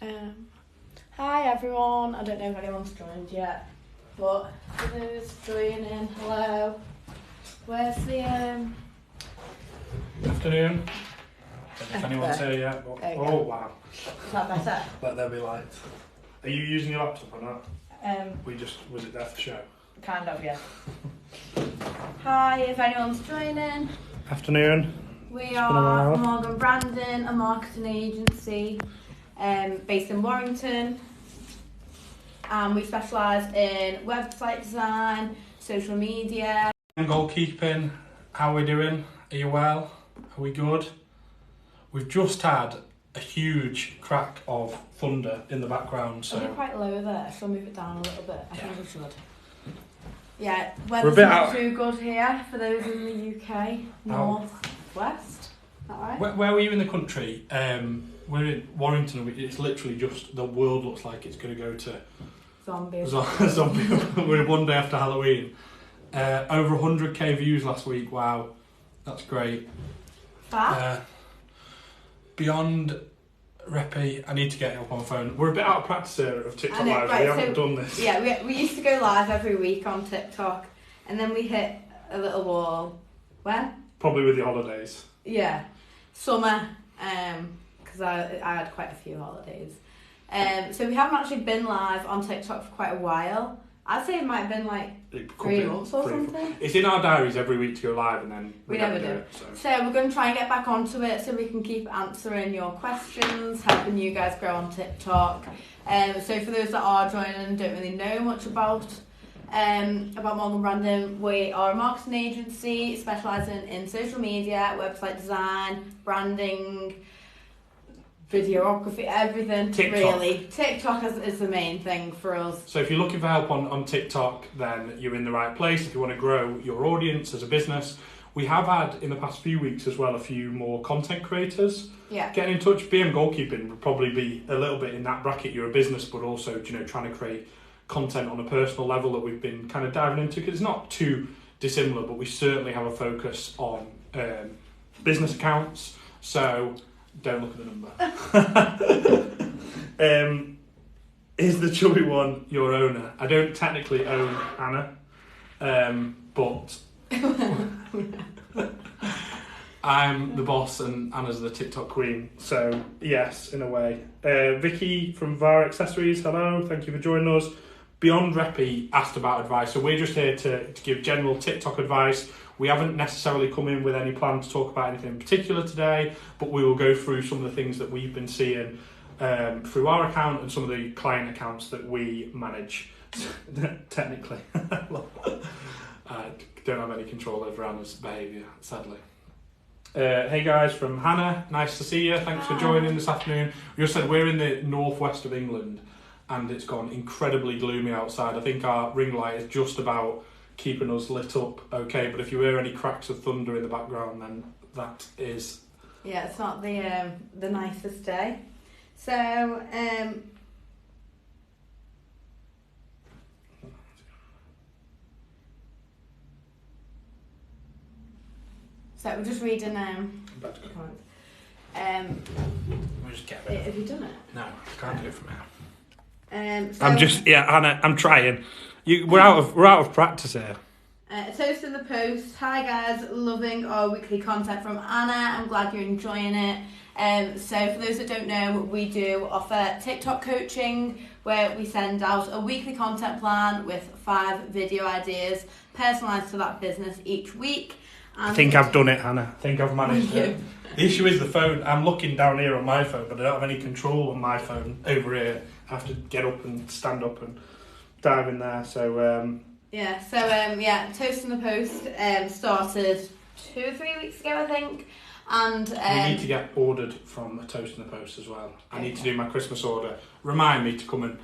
Um, Hi everyone, I don't know if anyone's joined yet, but for those joining, hello. Where's the Afternoon. Don't know if anyone's here yet, but There you oh go. wow. Is that better? Let there be light. Are you using your laptop or not? Was it there for show? Kind of, yeah. Hi, if anyone's joining, Afternoon. we been a are while. Morgan Brandon, a marketing agency based in Warrington. And we specialise in website design, social media. Goalkeeping, how are we doing? Are you well? Are we good? We've just had a huge crack of thunder in the background, Are we so quite low there? Shall I move it down a little bit? I think we should. Yeah, We're a weather's bit not out- too good here for those in the UK, north west. Is that right? where were you in the country? We're in Warrington. It's literally just the world looks like it's going to go to Zombies. zombie. We're one day after Halloween. Over 100k views last week. Wow, that's great. Fab. Beyond Reppy, I need to get it up on my phone. We're a bit out of practice here of TikTok I know, Live. right, We haven't so- done this. Yeah, we used to go live every week on TikTok, and then we hit a little wall. When? Probably with the holidays. Yeah, summer. Because I had quite a few holidays. So we haven't actually been live on TikTok for quite a while. I'd say it might have been like It could 3 be months or 3 or 4. something. It's in our diaries every week to go live, and then We never never do. it. So. So we're going to try and get back onto it so we can keep answering your questions, helping you guys grow on TikTok. So for those that are joining and don't really know much about Morgan Brandon, we are a marketing agency specialising in social media, website design, branding, videography, everything TikTok. really. TikTok is the main thing for us. So if you're looking for help on TikTok, then you're in the right place. If you want to grow your audience as a business, we have had in the past few weeks as well a few more content creators. Yeah. Getting in touch. BM Goalkeeping would probably be a little bit in that bracket. You're a business, but also trying to create content on a personal level that we've been kind of diving into, because it's not too dissimilar, but we certainly have a focus on business accounts. So don't look at the number. Is the chubby one your owner? I don't technically own Anna, but I'm the boss and Anna's the TikTok queen. So yes, in a way. Vicky from VAR Accessories, hello, thank you for joining us. Beyond Reppy asked about advice, so we're just here to give general TikTok advice. We haven't necessarily come in with any plan to talk about anything in particular today, but we will go through some of the things that we've been seeing through our account and some of the client accounts that we manage. Technically. I don't have any control over Anna's behaviour, sadly. Hey guys, from Hannah, nice to see you. Thanks for joining this afternoon. We just said we're in the northwest of England and it's gone incredibly gloomy outside. I think our ring light is just about keeping us lit up okay, but if you hear any cracks of thunder in the background, then that is... Yeah, it's not the nicest day. So, we're just reading About to go. comments. Let me just get rid of it. Have you done it? No, I can't do it from here. So, Hannah, I'm trying. We're out of practice here. Toast in the Post. Hi guys, loving our weekly content from Anna. I'm glad you're enjoying it. So for those that don't know, we do offer TikTok coaching where we send out a weekly content plan with 5 video ideas personalised to that business each week. And I think I've done it, Hannah. I think I've managed it. The issue is the phone. I'm looking down here on my phone, but I don't have any control on my phone over here. I have to get up and stand up and dive in there. So Toast in the Post started 2 or 3 weeks ago, I think. And we need to get ordered from a Toast in the Post as well. I need to do my Christmas order. Remind me to come and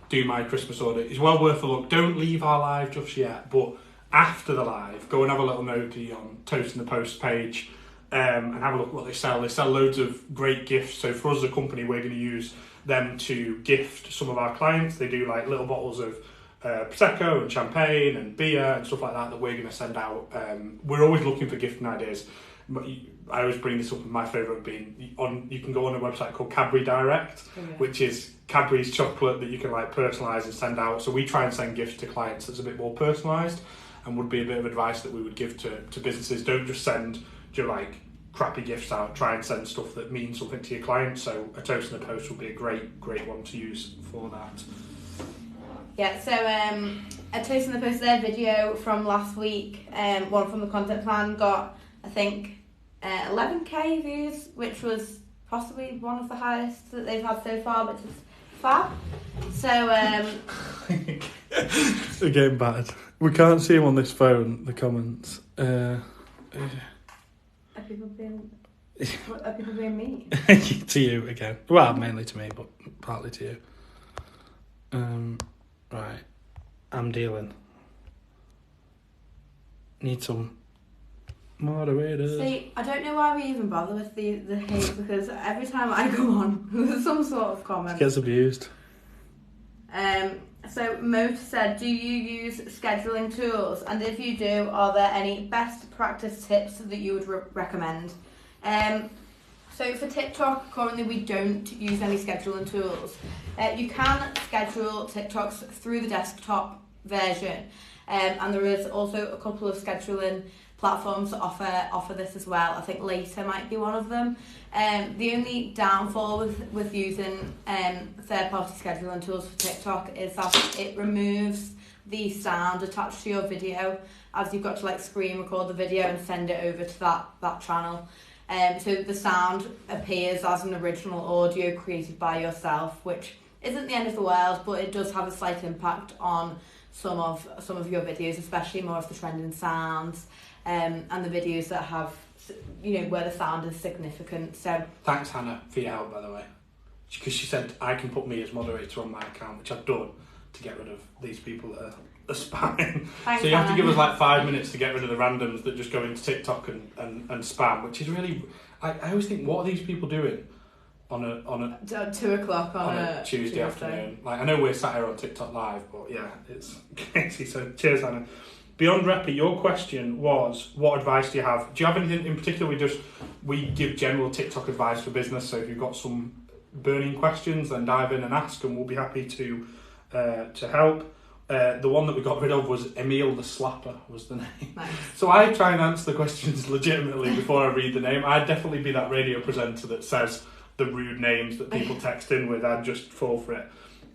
do my Christmas order. It's well worth a look. Don't leave our live just yet, but after the live, go and have a little nosy on Toast in the Post page and have a look at what they sell. They sell loads of great gifts. So for us as a company, we're going to use them to gift some of our clients. They do like little bottles of Prosecco and champagne and beer and stuff like that we're going to send out. We're always looking for gifting ideas. I always bring this up, and my favourite being you can go on a website called Cadbury Direct, which is Cadbury's chocolate that you can like personalise and send out. So we try and send gifts to clients that's a bit more personalised, and would be a bit of advice that we would give to businesses. Don't just send like crappy gifts out. Try and send stuff that means something to your clients. So a toast in the post would be a great one to use for that. Yeah, so a toast in the post there video from last week, one from the content plan got, I think, 11k views, which was possibly one of the highest that they've had so far, which is fab. So they're getting battered. We can't see them on this phone, the comments. Are people being mean? To you again. Well, mainly to me, but partly to you. Right. I'm dealing. Need some moderators. See, I don't know why we even bother with the hate, because every time I go on, there's some sort of comment. It gets abused. So Mo said, do you use scheduling tools? And if you do, are there any best practice tips that you would recommend? So for TikTok, currently we don't use any scheduling tools. You can schedule TikToks through the desktop version, and there is also a couple of scheduling platforms that offer this as well. I think Later might be one of them. The only downfall with using third-party scheduling tools for TikTok is that it removes the sound attached to your video, as you've got to like screen record the video and send it over to that channel. So the sound appears as an original audio created by yourself, which isn't the end of the world, but it does have a slight impact on some of your videos, especially more of the trending sounds, and the videos that have, where the sound is significant. So thanks, Hannah, for your help, by the way, because she said I can put me as moderator on my account, which I've done to get rid of these people that are spamming. Thanks, so you have to Hannah. give us like 5 minutes to get rid of the randoms that just go into TikTok and spam, which is really, I always think, what are these people doing on a 2 o'clock on a Tuesday afternoon? Like, I know we're sat here on TikTok live, but yeah, it's crazy. So cheers, Hannah. Beyond Reppy, your question was, what advice do you have? Do you have anything in particular? We give general TikTok advice for business, so if you've got some burning questions, then dive in and ask, and we'll be happy to help. The one that we got rid of was Emil the Slapper was the name. Nice. So I try and answer the questions legitimately before I read the name. I'd definitely be that radio presenter that says the rude names that people text in with. I'd just fall for it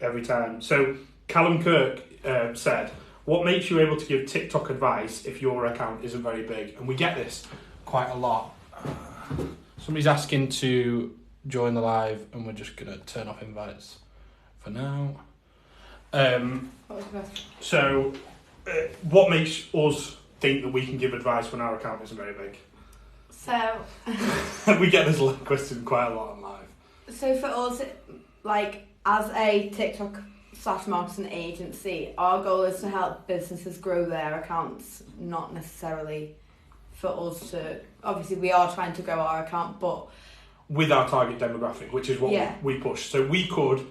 every time. So Callum Kirk said, what makes you able to give TikTok advice if your account isn't very big? And we get this quite a lot. Somebody's asking to join the live, and we're just going to turn off invites for now. What was the question? So, what makes us think that we can give advice when our account isn't very big? So We get this question quite a lot on live. So for us, like, as a TikTok/marketing agency, our goal is to help businesses grow their accounts, not necessarily for us to, obviously we are trying to grow our account, but with our target demographic, which is what we push. So we could,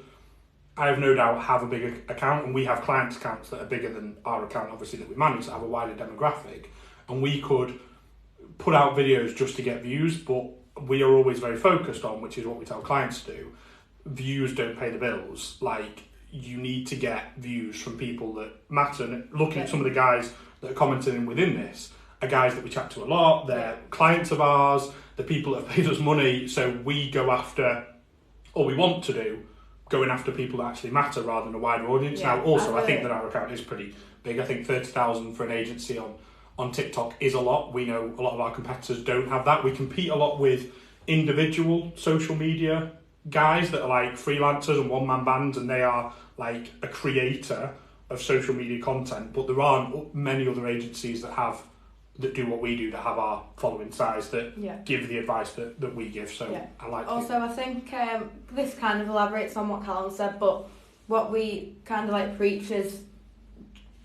I have no doubt, have a bigger account, and we have client accounts that are bigger than our account, obviously, that we manage, that have a wider demographic, and we could put out videos just to get views, but we are always very focused on, which is what we tell clients to do, views don't pay the bills. Like, you need to get views from people that matter. And looking at some of the guys that are commenting within this are guys that we chat to a lot, they're clients of ours, the people that have paid us money, so we go after, or we want to do, going after people that actually matter rather than a wider audience. Now, also, I think that our account is pretty big. I think 30,000 for an agency on TikTok is a lot. We know a lot of our competitors don't have that. We compete a lot with individual social media guys that are like freelancers and one-man bands, and they are like a creator of social media content, but there aren't many other agencies that do what we do, that have our following size, that give the advice that we give. So I like also I think this kind of elaborates on what Callum said, but what we kind of like preach is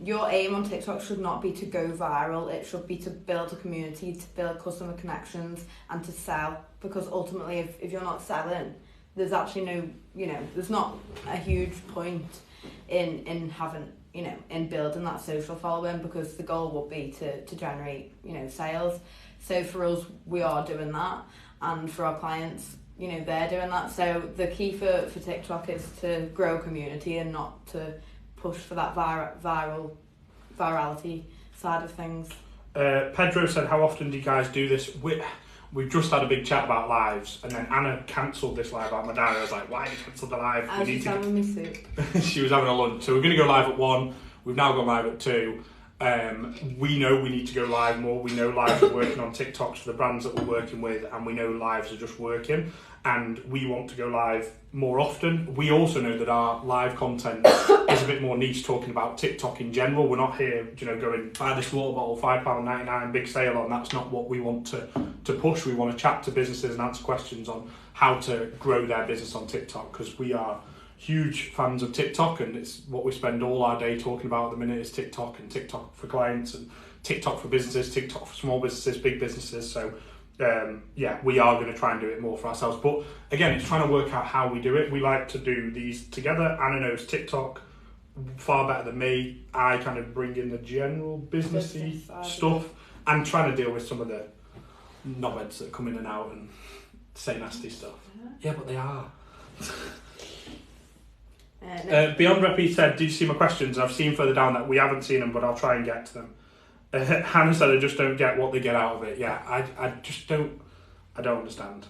your aim on TikTok should not be to go viral. It should be to build a community, to build customer connections, and to sell, because ultimately if you're not selling, there's actually there's not a huge point in having, in building that social following, because the goal would be to generate, sales. So for us, we are doing that, and for our clients, you know, they're doing that. So the key for TikTok is to grow community and not to push for that virality side of things. Pedro said, how often do you guys do this? We've just had a big chat about lives, and then Anna cancelled this live out my diary. I was like, why did you cancel the live? I was just having my soup. She was having a lunch. So we're going to go live at 1. We've now gone live at 2. We know we need to go live more. We know lives are working on TikToks for the brands that we're working with, and we know lives are just working, and we want to go live more often. We also know that our live content is a bit more niche, talking about TikTok in general. We're not here, you know, going, buy this water bottle, £5.99, big sale on. That's not what we want to push. We want to chat to businesses and answer questions on how to grow their business on TikTok, because we are huge fans of TikTok, and it's what we spend all our day talking about at the minute is TikTok, and TikTok for clients, and TikTok for businesses, TikTok for small businesses, big businesses. So we are going to try and do it more for ourselves. But again, it's trying to work out how we do it. We like to do these together. Anna knows TikTok far better than me. I kind of bring in the general businessy stuff and trying to deal with some of the knobheads that come in and out and say nasty stuff. Yeah, but they are. Beyond Reppy said, did you see my questions? I've seen further down that we haven't seen them, but I'll try and get to them. Hannah said, I just don't get what they get out of it. Yeah, I just don't understand.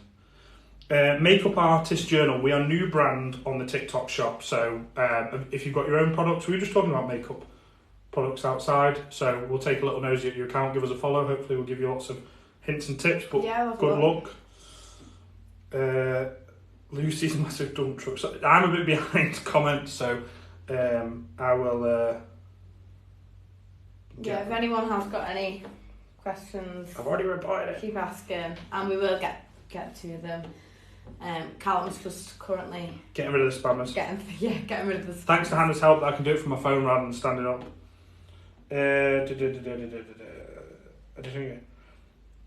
Makeup Artist Journal, we are new brand on the TikTok shop. So if you've got your own products, we were just talking about makeup products outside. So we'll take a little nosy at your account, give us a follow. Hopefully we'll give you lots of hints and tips, but good luck. Lucy's massive dump truck. So I'm a bit behind comments, so I will... if anyone has got any questions, I've already replied it. Keep asking, and we will get to them. Callum's just currently getting rid of the spammers. Getting rid of the spammers. Thanks to Hannah's help, I can do it from my phone rather than standing up.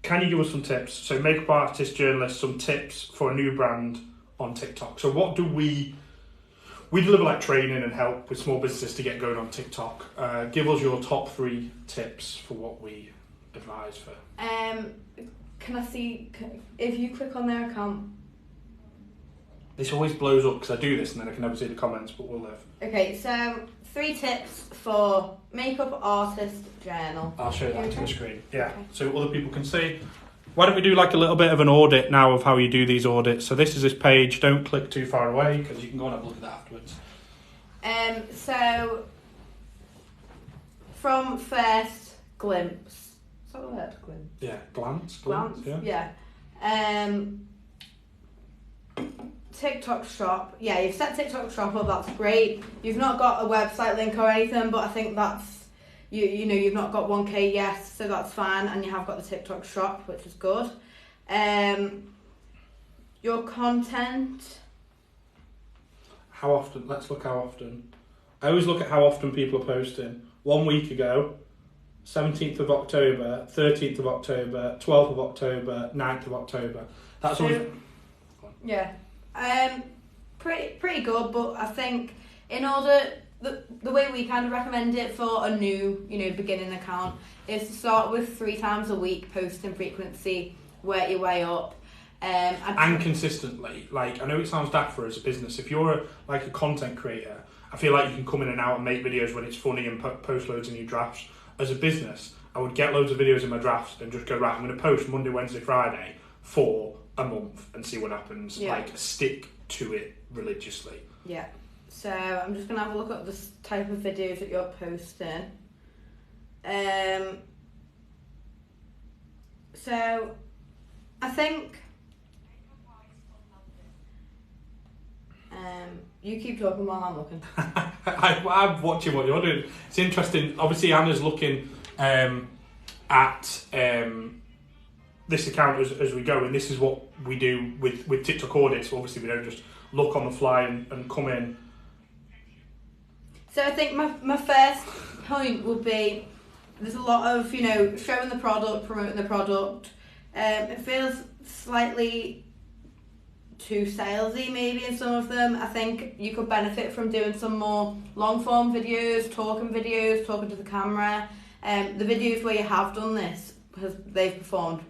Can you give us some tips? So, makeup artist, journalist, some tips for a new brand on TikTok. So, what do we deliver, like training and help with small businesses to get going on TikTok. Give us your top 3 tips for what we advise for. Can I see if you click on their account? This always blows up because I do this and then I can never see the comments, but we'll live. Okay, so 3 tips for Makeup Artist Journal. I'll show that to the screen. Yeah, okay. So other people can see. Why don't we do like a little bit of an audit now of how you do these audits? So this is this page. Don't click too far away because you can go and have a look at that afterwards. So from first glimpse, is that the word? Glimpse? Yeah, glance. Yeah. TikTok shop. Yeah, you've set TikTok shop up. That's great. You've not got a website link or anything, but I think that's. You know, you've not got 1K yet, so that's fine, and you have got the TikTok shop, which is good. Your content. How often? Let's look how often. I always look at how often people are posting. 1 week ago, 17th of October, 13th of October, 12th of October, 9th of October. That's always... Yeah. Pretty good, but I think in order... The way we kind of recommend it for a new, beginning account is to start with 3 times a week posting frequency, work your way up. And consistently. Like, I know it sounds daft for as a business. If you're a content creator, I feel like you can come in and out and make videos when it's funny and post loads of new drafts. As a business, I would get loads of videos in my drafts and just go, right, I'm going to post Monday, Wednesday, Friday for a month and see what happens. Yeah. Like, stick to it religiously. Yeah. So I'm just going to have a look at the type of videos that you're posting. So I think you keep talking while I'm looking. I'm watching what you're doing. It's interesting. Obviously, Anna's looking at this account as we go, and this is what we do with TikTok audits. Obviously, we don't just look on the fly and come in. So I think my first point would be there's a lot of, showing the product, promoting the product. It feels slightly too salesy maybe in some of them. I think you could benefit from doing some more long form videos, talking to the camera. The videos where you have done this, they've performed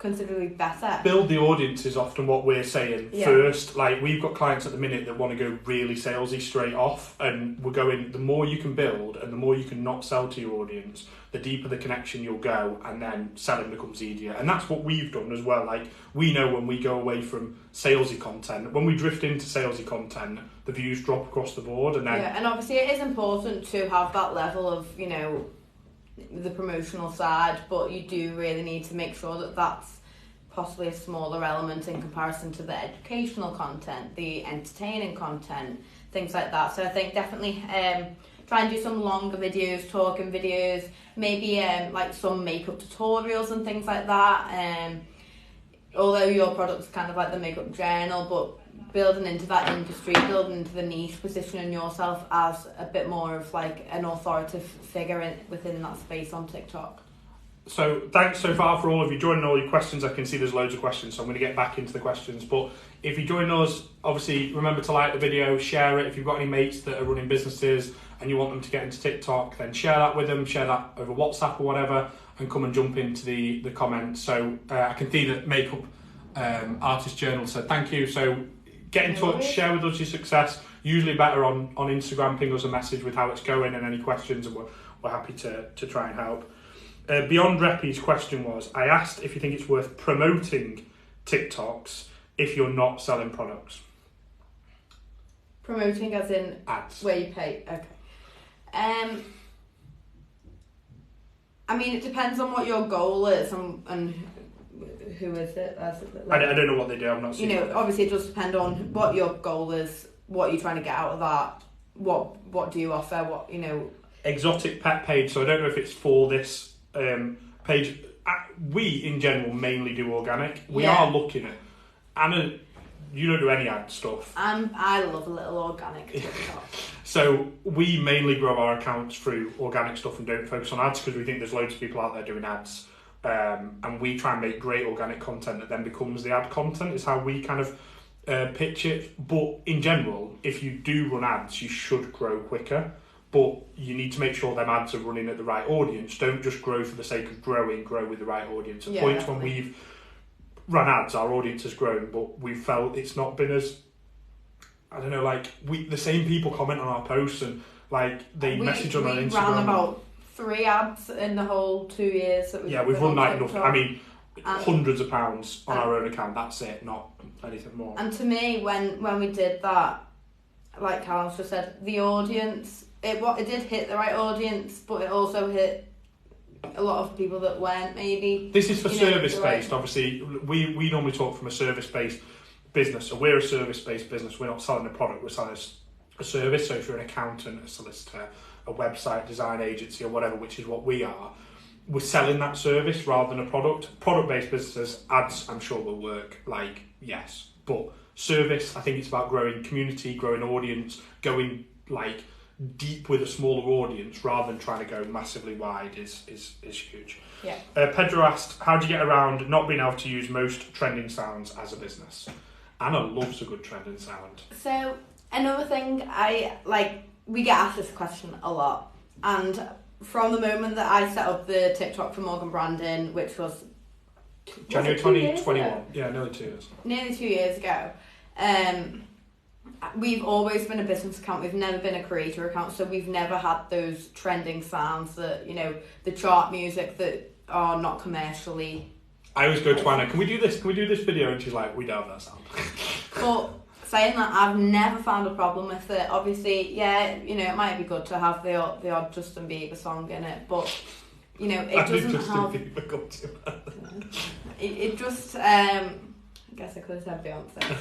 considerably better. Build the audience is often what we're saying first. Like, we've got clients at the minute that want to go really salesy straight off, and we're going, the more you can build and the more you can not sell to your audience, the deeper the connection you'll go, and then selling becomes easier. And that's what we've done as well. Like, we know when we go away from salesy content, when we drift into salesy content, the views drop across the board. And then and obviously it is important to have that level of, you know, the promotional side, but you do really need to make sure that that's possibly a smaller element in comparison to the educational content, the entertaining content, things like that. So I think definitely try and do some longer videos, talking videos, maybe like some makeup tutorials and things like that. Although your product's kind of like the makeup journal, but building into that industry, building into the niche, positioning yourself as a bit more of like an authoritative figure within that space on TikTok. So thanks so far for all of you joining, all your questions. I can see there's loads of questions, so I'm going to get back into the questions. But if you join us, obviously remember to like the video, share it. If you've got any mates that are running businesses and you want them to get into TikTok, then share that with them, share that over WhatsApp or whatever, and come and jump into the comments. So I can see that Makeup Artist Journal said thank you. So get in touch, share with us your success. Usually better on Instagram, ping us a message with how it's going and any questions, and we're happy to try and help. Beyond Reppy's question was, I asked if you think it's worth promoting TikToks if you're not selling products. Promoting as in ads, where you pay. Okay. I mean, it depends on what your goal is and who is it. I don't know what they do. I'm not. You know, obviously it does depend on what your goal is, what you're trying to get out of that. What do you offer? What, you know. Exotic pet page. So I don't know if it's for this page. We in general mainly do organic. We are looking at Anna. You don't do any ad stuff. I love a little organic TikTok. So we mainly grow our accounts through organic stuff and don't focus on ads because we think there's loads of people out there doing ads. And we try and make great organic content that then becomes the ad content, is how we kind of pitch it. But in general, if you do run ads, you should grow quicker. But you need to make sure them ads are running at the right audience. Don't just grow for the sake of growing, grow with the right audience. At points when we've run ads, our audience has grown, but we felt it's not been as, I don't know, like the same people comment on our posts and like they message on our Instagram. We ran about 3 ads in the whole 2 years that we've run like enough. I mean, hundreds of pounds on our own account. That's it, not anything more. And to me, when we did that, like Callum just said, the audience, it did hit the right audience, but it also hit a lot of people that weren't maybe. This is for service-based. Obviously, we normally talk from a service-based business. So we're a service-based business. We're not selling a product. We're selling a service. So if you're an accountant, a solicitor, a website design agency or whatever, which is what we are, we're selling that service rather than a product. Product-based businesses, ads, I'm sure will work, like, yes. But service, I think it's about growing community, growing audience, going, like, deep with a smaller audience rather than trying to go massively wide is huge. Yeah. Pedro asked, how do you get around not being able to use most trending sounds as a business? Anna loves a good trending sound. So another thing we get asked this question a lot, and from the moment that I set up the TikTok for Morgan Branding, which was January 2021, nearly 2 years. Nearly 2 years ago. We've always been a business account. We've never been a creator account, so we've never had those trending sounds that, you know, the chart music that are not commercially. I always go to Anna, can we do this video? And she's like, we don't have that sound. But saying that, I've never found a problem with it. Obviously, you know, it might be good to have the odd Justin Bieber song in it, but, you know, it doesn't have. It just. I guess I could have said Beyonce.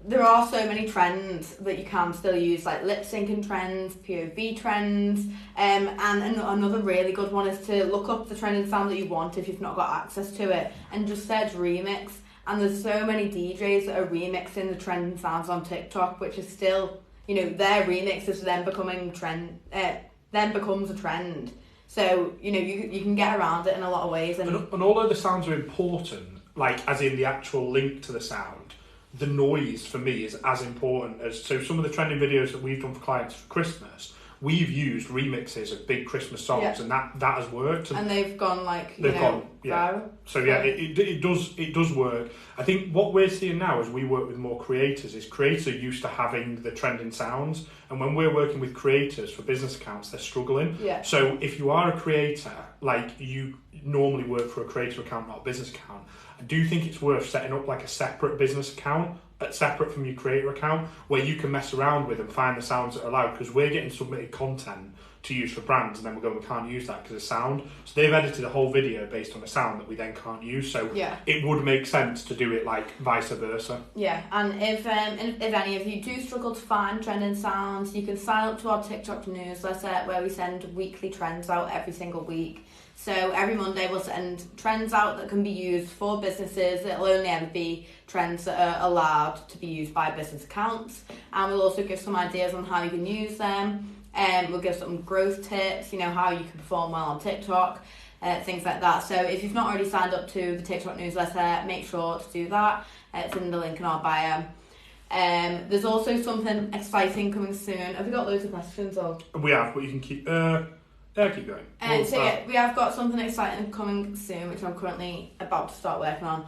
There are so many trends that you can still use, like lip syncing trends, POV trends, and another really good one is to look up the trending sound that you want if you've not got access to it, and just search remix. And there's so many DJs that are remixing the trending sounds on TikTok, which is still, you know, their remix is then becoming then becomes a trend. So, you know, you can get around it in a lot of ways. And although the sounds are important, like as in the actual link to the sound, the noise for me is as important as, so some of the trending videos that we've done for clients for Christmas, we've used remixes of big Christmas songs, and that has worked. And they've gone like viral. So yeah, it does work. I think what we're seeing now as we work with more creators is creators are used to having the trending sounds, and when we're working with creators for business accounts, they're struggling. Yeah. So if you are a creator, like you normally work for a creator account, not a business account, I do think it's worth setting up like a separate business account, separate from your creator account, where you can mess around with and find the sounds that are allowed, because we're getting submitted content to use for brands and then we're going, we can't use that because of sound. So they've edited a whole video based on a sound that we then can't use. So it would make sense to do it like vice versa. Yeah, and if any of you do struggle to find trending sounds, you can sign up to our TikTok newsletter where we send weekly trends out every single week. So every Monday we'll send trends out that can be used for businesses. It'll only ever be trends that are allowed to be used by business accounts. And we'll also give some ideas on how you can use them. We'll give some growth tips, how you can perform well on TikTok, things like that. So if you've not already signed up to the TikTok newsletter, make sure to do that. It's in the link in our bio. There's also something exciting coming soon. Have we got loads of questions? Or? We have, but you can keep... keep going. We have got something exciting coming soon, which I'm currently about to start working on.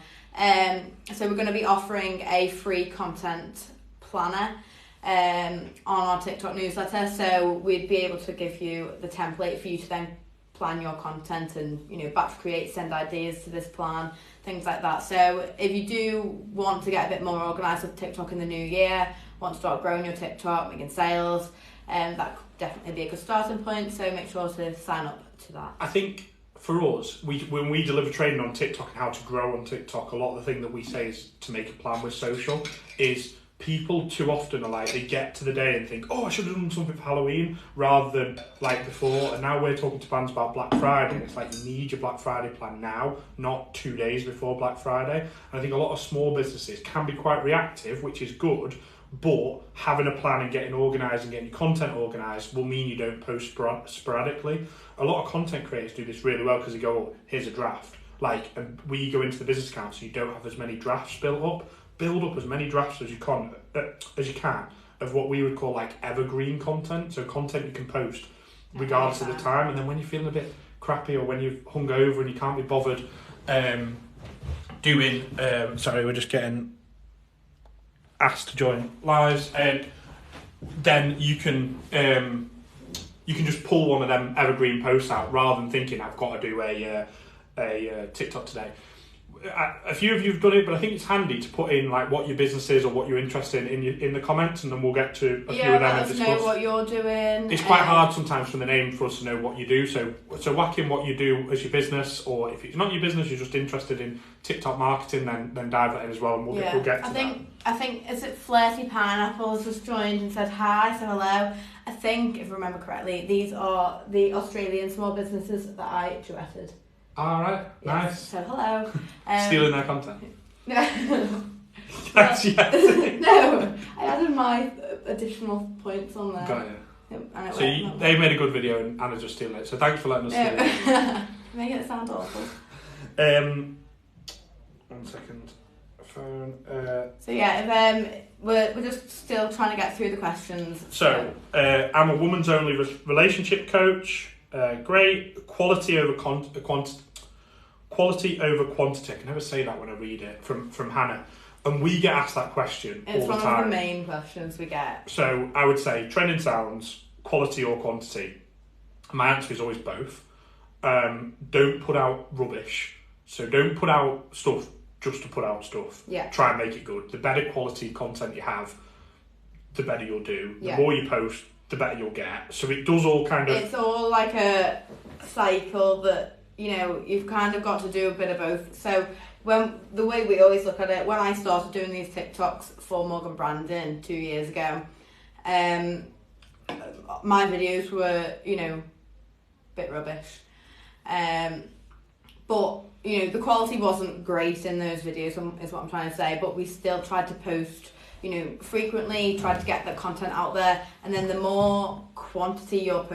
So we're going to be offering a free content planner on our TikTok newsletter. So we'd be able to give you the template for you to then plan your content and, batch create, send ideas to this plan, things like that. So if you do want to get a bit more organised with TikTok in the new year, want to start growing your TikTok, making sales, that could definitely be a good starting point, so make sure to sign up to that. I think for us, when we deliver training on TikTok and how to grow on TikTok, a lot of the thing that we say is to make a plan with social is people too often are like, they get to the day and think, oh, I should have done something for Halloween rather than like before. And now we're talking to brands about Black Friday. It's like you need your Black Friday plan now, not 2 days before Black Friday. And I think a lot of small businesses can be quite reactive, which is good, but having a plan and getting organised and getting your content organised will mean you don't post sporadically. A lot of content creators do this really well because they go, oh, here's a draft. And we go into the business account so you don't have as many drafts built up. Build up as many drafts as you can of what we would call like evergreen content. So content you can post regardless of the time. And then when you're feeling a bit crappy or when you've hungover and you can't be bothered sorry, we're just getting asked to join lives, and then you can just pull one of them evergreen posts out rather than thinking I've got to do a TikTok today. A few of you have done it, but I think it's handy to put in like what your business is or what you're interested in the comments, and then we'll get to a few of them and discuss. Know what you're doing. It's quite hard sometimes from the name for us to know what you do. So whack in what you do as your business, or if it's not your business, you're just interested in TikTok marketing, then dive that in as well, and we'll get to that. I think is it Flirty Pineapple has just joined and said hi, so hello. I think if I remember correctly, these are the Australian small businesses that I duetted. All right, yes. Nice. So hello. Stealing their content. No. Yes. No, I added my additional points on there. Got you. So they made a good video and Anna just stealing it. So thanks for letting us steal it. Make it sound awful. 1 second. Phone. So yeah, we're just still trying to get through the questions. So I'm a woman's only relationship coach. Great. Quality over quantity. I can never say that when I read it from Hannah. And we get asked that question all the time. It's one of the main questions we get. So I would say trending sounds, quality or quantity. My answer is always both. Don't put out rubbish. So don't put out stuff just to put out stuff. Yeah. Try and make it good. The better quality content you have, the better you'll do. The Yeah. more you post, the better you'll get. So it does all kind of... It's all like a cycle that, you've kind of got to do a bit of both. So the way we always look at it, when I started doing these TikToks for Morgan Brandon 2 years ago, my videos were, a bit rubbish. But, the quality wasn't great in those videos, is what I'm trying to say, but we still tried to post frequently, tried to get the content out there, and then the more quantity you're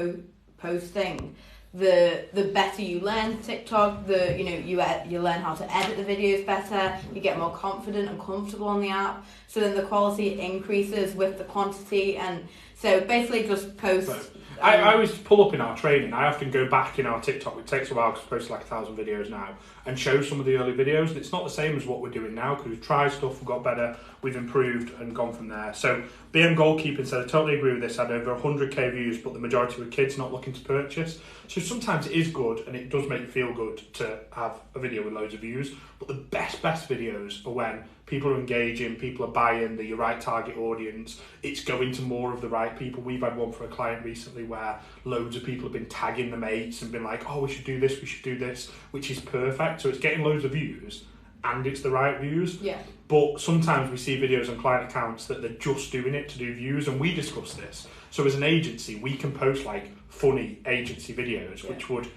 posting, the better you learn TikTok, you learn how to edit the videos better, you get more confident and comfortable on the app, so then the quality increases with the quantity, and so basically just post I always pull up in our training. I often go back in our TikTok. It takes a while because we post like 1,000 videos now, and show some of the early videos. And it's not the same as what we're doing now because we've tried stuff, we've got better, we've improved and gone from there. So BM Goalkeeping said, I totally agree with this. I had over 100k views, but the majority were kids not looking to purchase. So sometimes it is good and it does make you feel good to have a video with loads of views. But the best videos are when people are engaging, people are buying, they're your right target audience. It's going to more of the right people. We've had one for a client recently where loads of people have been tagging the mates and been like, oh, we should do this, which is perfect. So it's getting loads of views and it's the right views. Yeah. But sometimes we see videos on client accounts that they're just doing it to do views, and we discuss this. So as an agency, we can post like funny agency videos, which would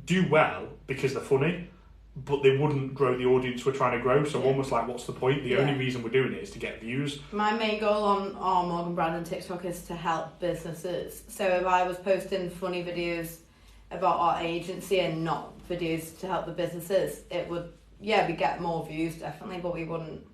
do well because they're funny, but they wouldn't grow the audience we're trying to grow. So almost like, what's the point? The only reason we're doing it is to get views. My main goal on our Morgan Brand and TikTok is to help businesses. So if I was posting funny videos about our agency and not videos to help the businesses, it would, we get more views definitely, but we wouldn't.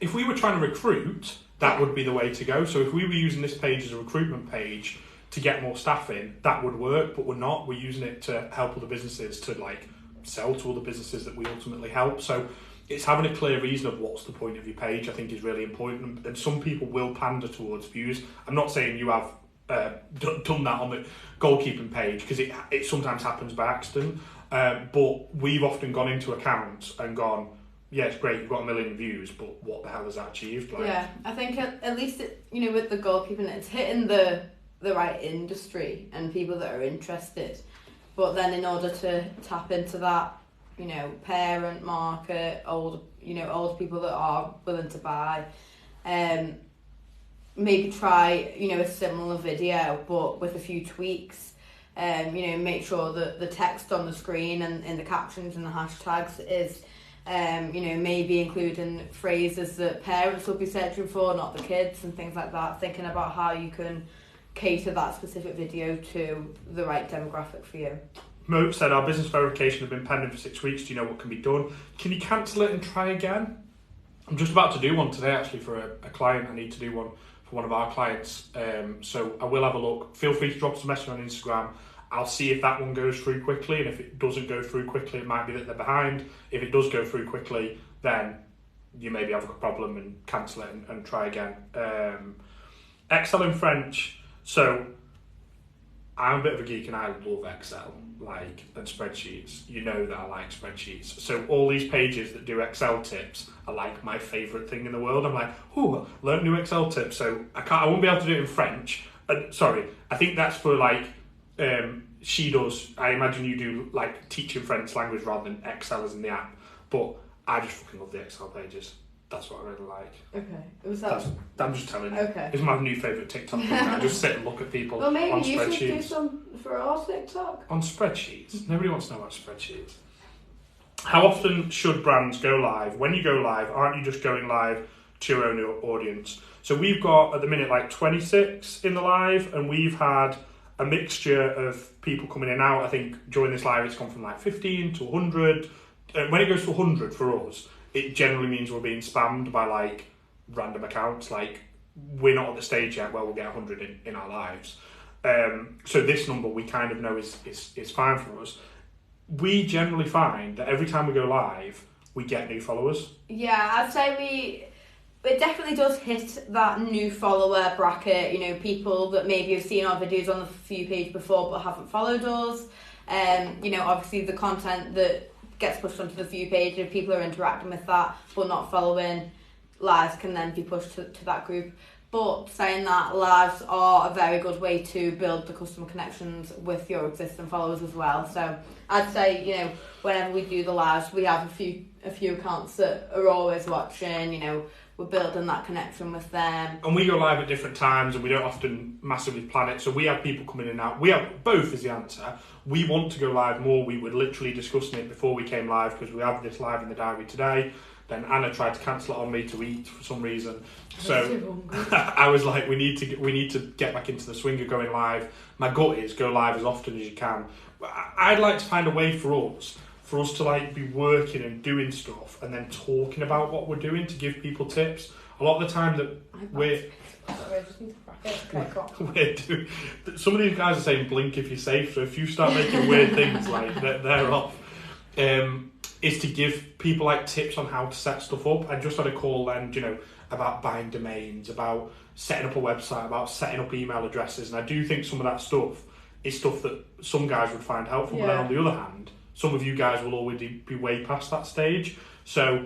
If we were trying to recruit, that would be the way to go. So if we were using this page as a recruitment page to get more staff in, that would work, but we're not. We're using it to help other businesses to like sell to other businesses that we ultimately help. So it's having a clear reason of what's the point of your page, I think, is really important. And some people will pander towards views. I'm not saying you have done that on the goalkeeping page, because it sometimes happens by accident. But we've often gone into accounts and gone, yeah, it's great, you've got 1 million views, but what the hell has that achieved? Like, yeah, I think at least with the goalkeeping, it's hitting the right industry and people that are interested. But then in order to tap into that, parent market, older people that are willing to buy, maybe try, a similar video, but with a few tweaks. Make sure that the text on the screen and in the captions and the hashtags is, maybe including phrases that parents will be searching for, not the kids, and things like that. Thinking about how you can cater that specific video to the right demographic for you. Mo said, our business verification has been pending for 6 weeks. Do you know what can be done? Can you cancel it and try again? I'm just about to do one today, actually, for a client. I need to do one for one of our clients. So I will have a look. Feel free to drop us a message on Instagram. I'll see if that one goes through quickly, and if it doesn't go through quickly, it might be that they're behind. If it does go through quickly, then you maybe have a problem and cancel it and try again. Excel in French. So I'm a bit of a geek and I love Excel, and spreadsheets. You know that I like spreadsheets. So all these pages that do Excel tips are like my favourite thing in the world. I'm like, learn new Excel tips. So I won't be able to do it in French. Sorry, I think that's for she does. I imagine you do teaching French language rather than Excel as in the app. But I just fucking love the Excel pages. That's what I really like. Okay. Was that? I'm just telling you. Okay. It's my new favourite TikTok thing. I just sit and look at people on spreadsheets. Well, maybe you should do some for our TikTok. On spreadsheets? Nobody wants to know about spreadsheets. How often should brands go live? When you go live, aren't you just going live to your own audience? So we've got, at the minute, 26 in the live, and we've had a mixture of people coming in and out. I think during this live, it's gone from 15 to 100. When it goes to 100 for us, it generally means we're being spammed by random accounts. We're not at the stage yet where we'll get 100 in our lives. So this number we kind of know is fine for us. We generally find that every time we go live, we get new followers. Yeah, I'd say it definitely does hit that new follower bracket. People that maybe have seen our videos on the For You page before but haven't followed us. Obviously the content that gets pushed onto the For You page, if people are interacting with that but not following, lives can then be pushed to that group. But saying that, lives are a very good way to build the customer connections with your existing followers as well. So I'd say, whenever we do the lives, we have a few accounts that are always watching. We're building that connection with them. And we go live at different times, and we don't often massively plan it. So we have people coming in and out. We have both is the answer. We want to go live more. We were literally discussing it before we came live because we have this live in the diary today. Then Anna tried to cancel it on me to eat for some reason. So I was like, we need to get back into the swing of going live. My gut is go live as often as you can. I'd like to find a way for us to be working and doing stuff and then talking about what we're doing to give people tips. a lot of the time that we're Sorry, I just need to crack it. Okay, go on. we're doing, some of these guys are saying blink if you're safe, so if you start making weird things, like they're off. Is to give people like tips on how to set stuff up. I just had a call then, about buying domains, about setting up a website, about setting up email addresses, and I do think some of that stuff is stuff that some guys would find helpful, but then on the other hand, some of you guys will already be way past that stage, so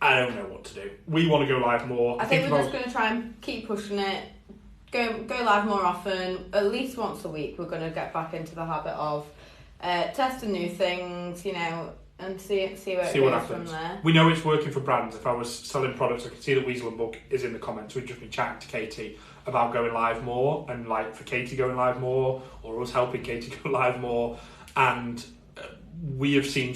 I don't know what to do. We want to go live more. I think we're just going to try and keep pushing it, go live more often, at least once a week. We're going to get back into the habit of testing new things, and see where it goes from there. We know it's working for brands. If I was selling products, I could see that Weasel and Book is in the comments. We've just been chatting to Katie about going live more, and like for Katie going live more, or us helping Katie go live more. And we have seen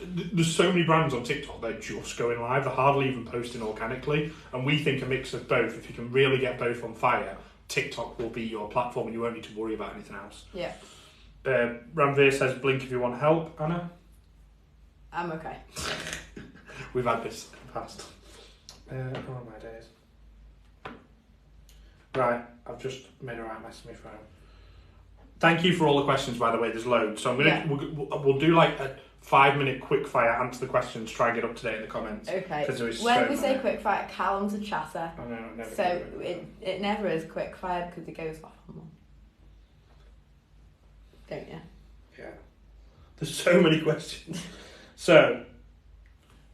there's so many brands on TikTok, they're just going live. They're hardly even posting organically. And we think a mix of both, if you can really get both on fire, TikTok will be your platform and you won't need to worry about anything else. Yeah. Ramveer says, blink if you want help. Anna? I'm okay. We've had this in the past. Oh my days. Right, I've just made a right mess of my phone. Thank you for all the questions, by the way. There's loads. So we'll do like a 5-minute quick fire, answer the questions, try and get up to date in the comments. Okay. When we say quick fire, Callum's a chatter. I know, never so it never is quick fire because he goes off on one. Don't you? Yeah. There's so many questions. So,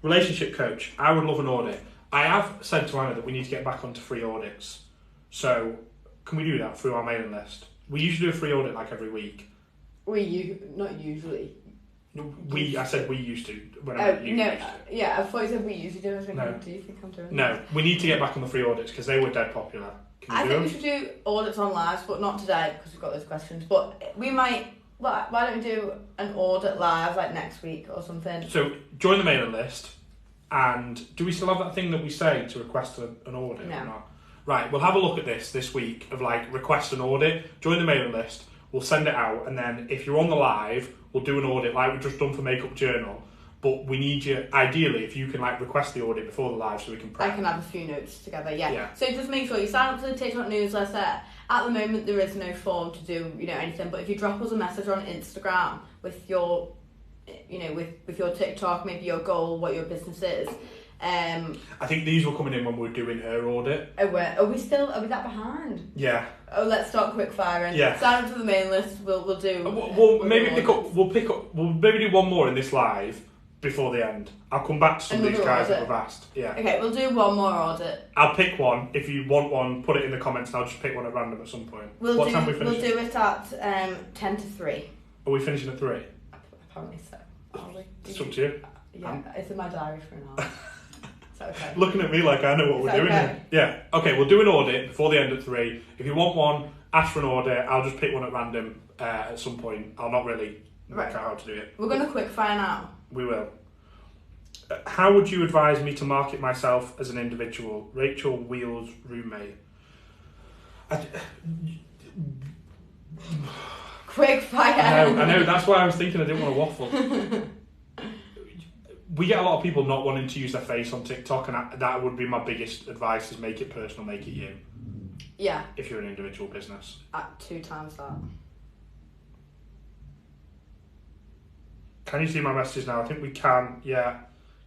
relationship coach. I would love an audit. I have said to Anna that we need to get back onto free audits. So, can we do that through our mailing list? We usually do a free audit like every week. Not usually. I said we used to. When yeah, I thought you said we usually do. I was thinking, No. do you think I'm doing No, we need to get back on the free audits because they were dead popular. I think we should do audits on lives, but not today because we've got those questions. But we might. Why don't we do an audit live like next week or something? So join the mailing list, and do we still have that thing that we say to request an audit or not? Right, we'll have a look at this week of like request an audit. Join the mailing list. We'll send it out, and then if you're on the live, we'll do an audit like we've just done for Makeup Journal. But we need you, ideally, if you can like request the audit before the live so we can prep. I can have a few notes together, yeah. So just make sure you sign up to the TikTok newsletter. At the moment, there is no form to do, anything. But if you drop us a message on Instagram with your, with your TikTok, maybe your goal, what your business is. I think these were coming in when we were doing her audit. Are we that behind? Yeah. Oh, let's start quick firing. Yeah. Sign up to the mailing list. We'll do. We'll maybe We'll maybe do one more in this live before the end. I'll come back to some of these guys that have asked. Yeah. Okay, we'll do one more audit. I'll pick one. If you want one, put it in the comments and I'll just pick one at random at some point. What time are we finishing? We'll do it at 10 to 3. Are we finishing at 3? Apparently so. Are we? It's up to you. Yeah, it's in my diary for an hour. Is that okay? Looking at me like I know what we're doing here. Yeah. Okay, we'll do an audit before the end at 3. If you want one, ask for an audit. I'll just pick one at random at some point. I'll not really work out how to do it. We're going to quick fire now. We will. How would you advise me to market myself as an individual? Rachel Wheels' roommate. Quick fire. I know. That's why I was thinking I didn't want to waffle. We get a lot of people not wanting to use their face on TikTok, and that would be my biggest advice: is make it personal, make it you. Yeah. If you're an individual business. At 2 times that. Can you see my messages now? I think we can. Yeah.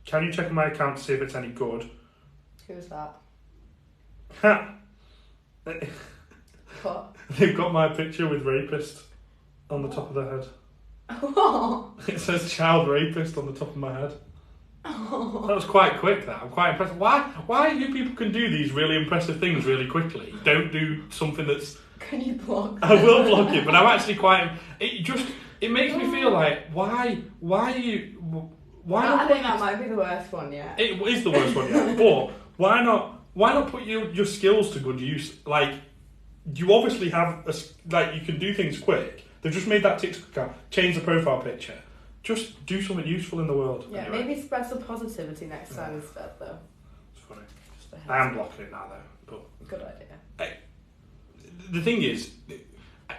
Can you check my account to see if it's any good? Who's that? Ha! What? They've got my picture with rapist on the top of their head. What? It says child rapist on the top of my head. Oh. That was quite quick. That I'm quite impressed. Why do people can do these really impressive things really quickly? Don't do something that's. Can you block? I will block it, but I'm actually quite. It makes me feel like why are you. Why not? I think that might be the worst one yet. It is the worst one yet. But why not put your skills to good use? Like, you obviously have you can do things quick. They've just made that TikTok account, change the profile picture. Just do something useful in the world. Yeah, anyway. Maybe spread some positivity next time instead, though. It's funny. I am blocking it now, though. But good idea. The thing is,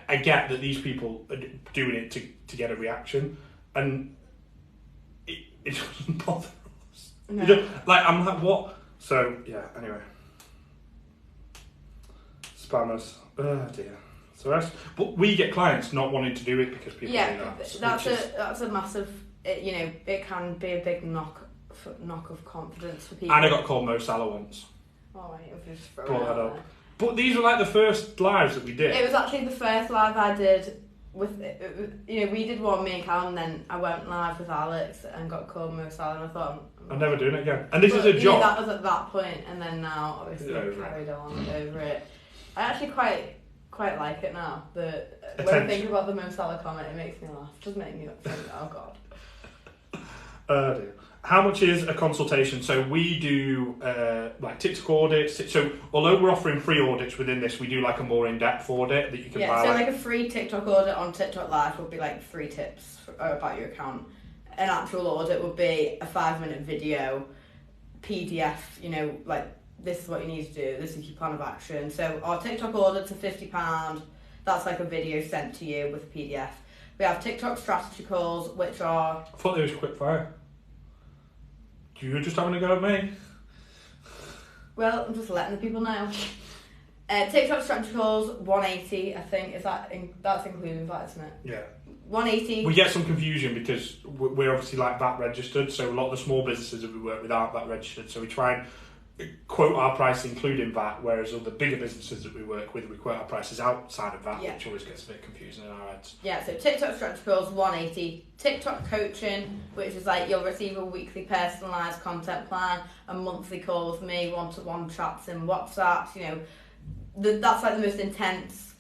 I get that these people are doing it to get a reaction, and it doesn't bother us. No. I'm like, what? So yeah. Anyway, spammers. Oh dear. So but we get clients not wanting to do it because people do that. That's a massive. It can be a big knock of confidence for people. And I got called Mo Salah once. Oh right, if you just throw it out there. But these were like the first lives that we did. It was actually the first live I did with. We did one, me and Cal, and then I went live with Alex and got called Mo Salah, and I thought I'm never doing it again. And this is a job. That was at that point, and then now obviously I carried on over it. I actually quite like it now. When I think about the Mo Salah comment, it makes me laugh. It just makes me think, oh god. Dear. How much is a consultation? So we do like TikTok audits. So although we're offering free audits within this, we do like a more in-depth audit that you can buy. So like a free TikTok audit on TikTok Live would be like 3 tips about your account. An actual audit would be a 5-minute video, PDF, like this is what you need to do, this is your plan of action. So our TikTok audits are £50. That's like a video sent to you with a PDF. We have TikTok strategy calls, which are... I thought it was quick fire. You were just having a go at me? Well, I'm just letting the people know. TikTok strategy calls, 180, I think. That's including that, isn't it? Yeah. 180. We get some confusion because we're obviously like VAT registered, so a lot of the small businesses that we work with aren't VAT registered, so we try and quote our price including VAT, whereas other bigger businesses that we work with, we quote our prices outside of VAT, which always gets a bit confusing in our heads. Yeah, so TikTok strategy calls 180, TikTok coaching, which is like you'll receive a weekly personalised content plan, a monthly call with me, one-to-one chats in WhatsApp, that's like the most intense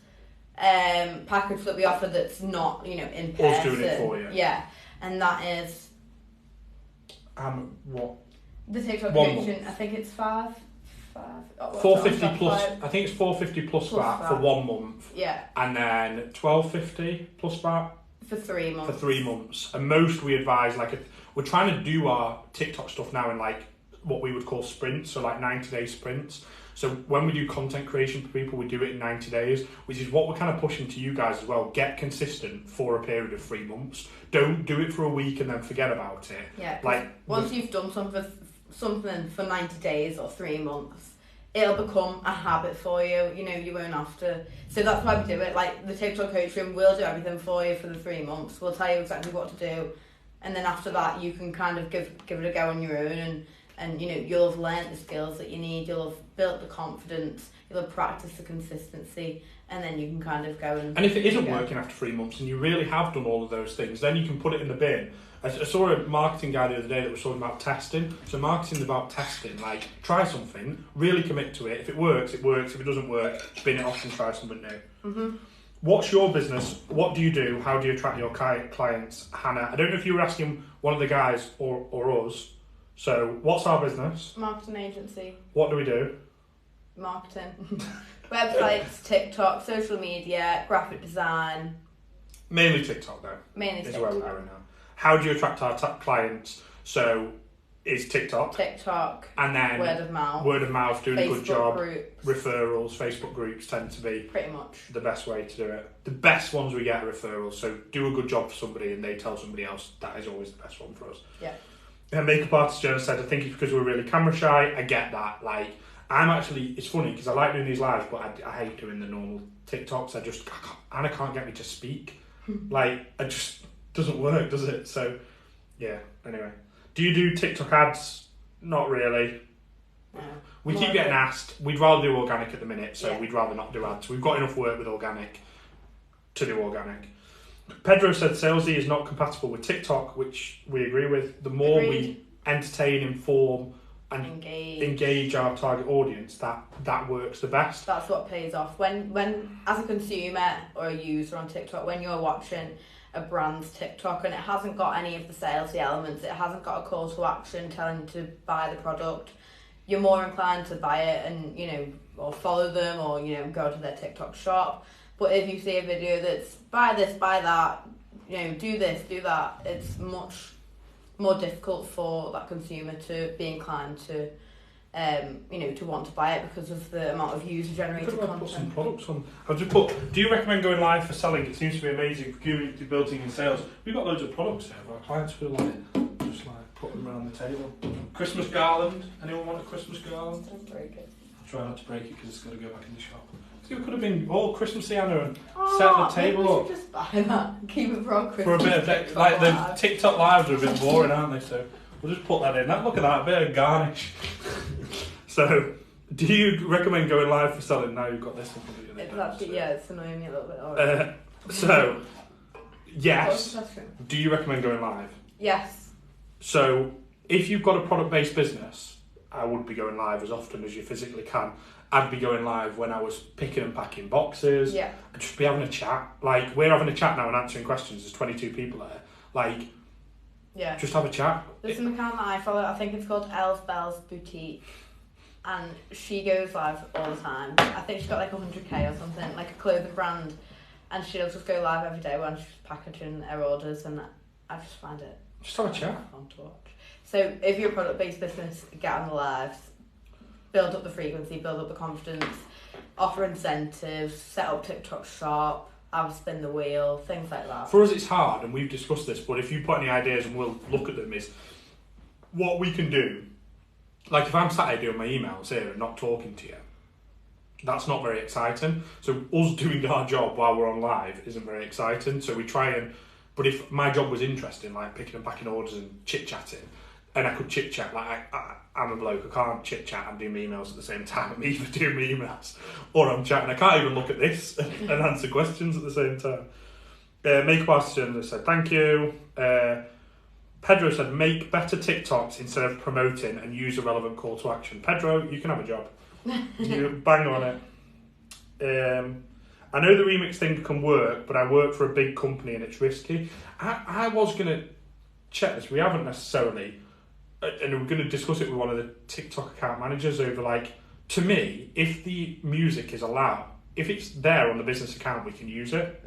package that we offer that's not, in person. Us doing it for you. Yeah, and that is... what? The TikTok coaching, I think it's 5. 450 plus. I think it's 450 plus VAT for 1 month. Yeah. And then 1250 plus VAT for 3 months. For 3 months, and most we advise we're trying to do our TikTok stuff now in like what we would call sprints, so like 90-day sprints. So when we do content creation for people, we do it in 90 days, which is what we're kind of pushing to you guys as well. Get consistent for a period of 3 months. Don't do it for a week and then forget about it. Yeah. Like once you've done something for 90 days or 3 months, it'll become a habit for you. You won't have to. So that's why we do it. Like the TikTok coaching, we'll do everything for you for the 3 months. We'll tell you exactly what to do, and then after that, you can kind of give it a go on your own, and you'll have learnt the skills that you need. You'll have built the confidence. You'll have practiced the consistency, and then you can kind of go and. And if it isn't working after 3 months, and you really have done all of those things, then you can put it in the bin. I saw a marketing guy the other day that was talking about testing. So marketing is about testing. Like, try something, really commit to it. If it works, it works. If it doesn't work, bin it off and try something new. Mm-hmm. What's your business? What do you do? How do you attract your clients? Hannah, I don't know if you were asking one of the guys or us. So, what's our business? Marketing agency. What do we do? Marketing. Websites, TikTok, social media, graphic design. Mainly TikTok, though. Mainly TikTok. Is where we're going now. How do you attract our clients? So, is TikTok. And then word of mouth, doing Facebook a good job. Groups. Referrals, Facebook groups tend to be pretty much the best way to do it. The best ones we get are referrals. So do a good job for somebody and they tell somebody else. That is always the best one for us. Yeah. And makeup artist Jenna said, I think it's because we're really camera shy. I get that. Like, it's funny because I like doing these lives, but I hate doing the normal TikToks. Anna can't get me to speak. It just doesn't work, does it? So, yeah, anyway. Do you do TikTok ads? Not really. No. We keep getting asked. We'd rather do organic at the minute, so we'd rather not do ads. We've got enough work with organic to do organic. Pedro said Salesy is not compatible with TikTok, which we agree with. The more we entertain, inform, and engage our target audience, that works the best. That's what pays off. When as a consumer or a user on TikTok, when you're watching a brand's TikTok and it hasn't got any of the salesy elements, it hasn't got a call to action telling you to buy the product, you're more inclined to buy it and or follow them or go to their TikTok shop. But if you see a video that's buy this, buy that, do this, do that, it's much more difficult for that consumer to be inclined to to want to buy it because of the amount of user generated content. Put some products on. I've just put, do you recommend going live for selling? It seems to be amazing for community building and sales. We've got loads of products here, but our clients feel like just put them around the table. Christmas garland. Anyone want a Christmas garland? Don't break it. I'll try not to break it because it's got to go back in the shop. See, it could have been all Christmassy, Anna, and Oh, set the table maybe we up. should just buy that. Keep it for our Christmas. For a bit of like the TikTok lives are a bit boring, aren't they? So we'll just put that in. Look at that, a bit of garnish. So, do you recommend going live for selling now you've got this in front of you? It's actually, yeah, it's annoying me a little bit. So, yes. What's the question? Do you recommend going live? Yes. So, if you've got a product-based business, I would be going live as often as you physically can. I'd be going live when I was picking and packing boxes. Yeah. I'd just be having a chat. Like, we're having a chat now and answering questions. There's 22 people there. Like, Yeah. just have a chat. There's an account that I follow, I think it's called Elf Bells Boutique, and she goes live all the time. I think she's got like 100k or something, like a clothing brand, and she'll just go live every day when she's packaging her orders, and I just find it Just have a chat. fun to watch. So if you're a product-based business, get on the lives, build up the frequency, build up the confidence, offer incentives, set up TikTok shop, have a spin the wheel, things like that. For us, it's hard, and we've discussed this, but if you put any ideas and we'll look at them, is what we can do. Like, if I'm sat here doing my emails here and not talking to you, that's not very exciting. So us doing our job while we're on live isn't very exciting. So we try and... But if my job was interesting, like picking and packing orders and chit-chatting, and I could chit-chat, like I'm a bloke, I can't chit-chat and do my emails at the same time. I'm either doing my emails or I'm chatting. I can't even look at this and answer questions at the same time. Makeup artist said, thank you. Pedro said, make better TikToks instead of promoting and use a relevant call to action. Pedro, you can have a job. You bang on it. I know the remix thing can work, but I work for a big company and it's risky. I was going to check this. We haven't necessarily, and we're going to discuss it with one of the TikTok account managers over, like, to me, if the music is allowed, if it's there on the business account, we can use it.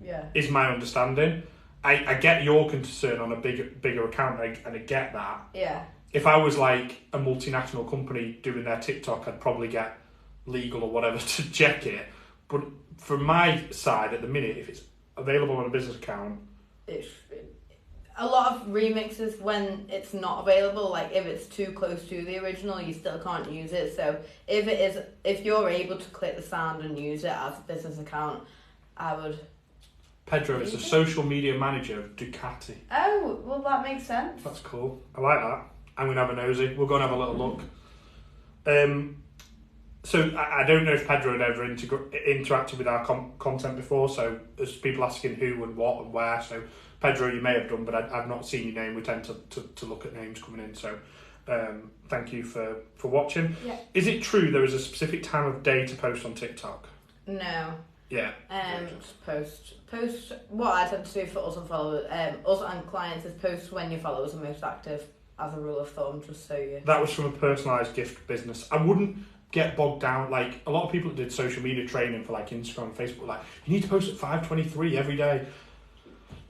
Yeah. Is my understanding. I get your concern on a bigger account, and I get that. Yeah. If I was like a multinational company doing their TikTok, I'd probably get legal or whatever to check it. But from my side, at the minute, if it's available on a business account, A lot of remixes, when it's not available, like if it's too close to the original, you still can't use it. So if you're able to click the sound and use it as a business account, I would. Pedro is the social media manager of Ducati. Oh, well, that makes sense. That's cool. I like that. I'm going to have a nosy. We'll go and have a little look. So I don't know if Pedro had ever interacted with our content before, so there's people asking who and what and where. So Pedro, you may have done, but I've not seen your name. We tend to look at names coming in, so thank you for watching. Yeah. Is it true there is a specific time of day to post on TikTok? No. Yeah. Post. What I tend to do for us and followers, us and clients, is post when your followers are most active, as a rule of thumb, just so you. That was from a personalised gift business. I wouldn't get bogged down. Like, a lot of people that did social media training for like Instagram and Facebook, like, you need to post at 5:23 every day.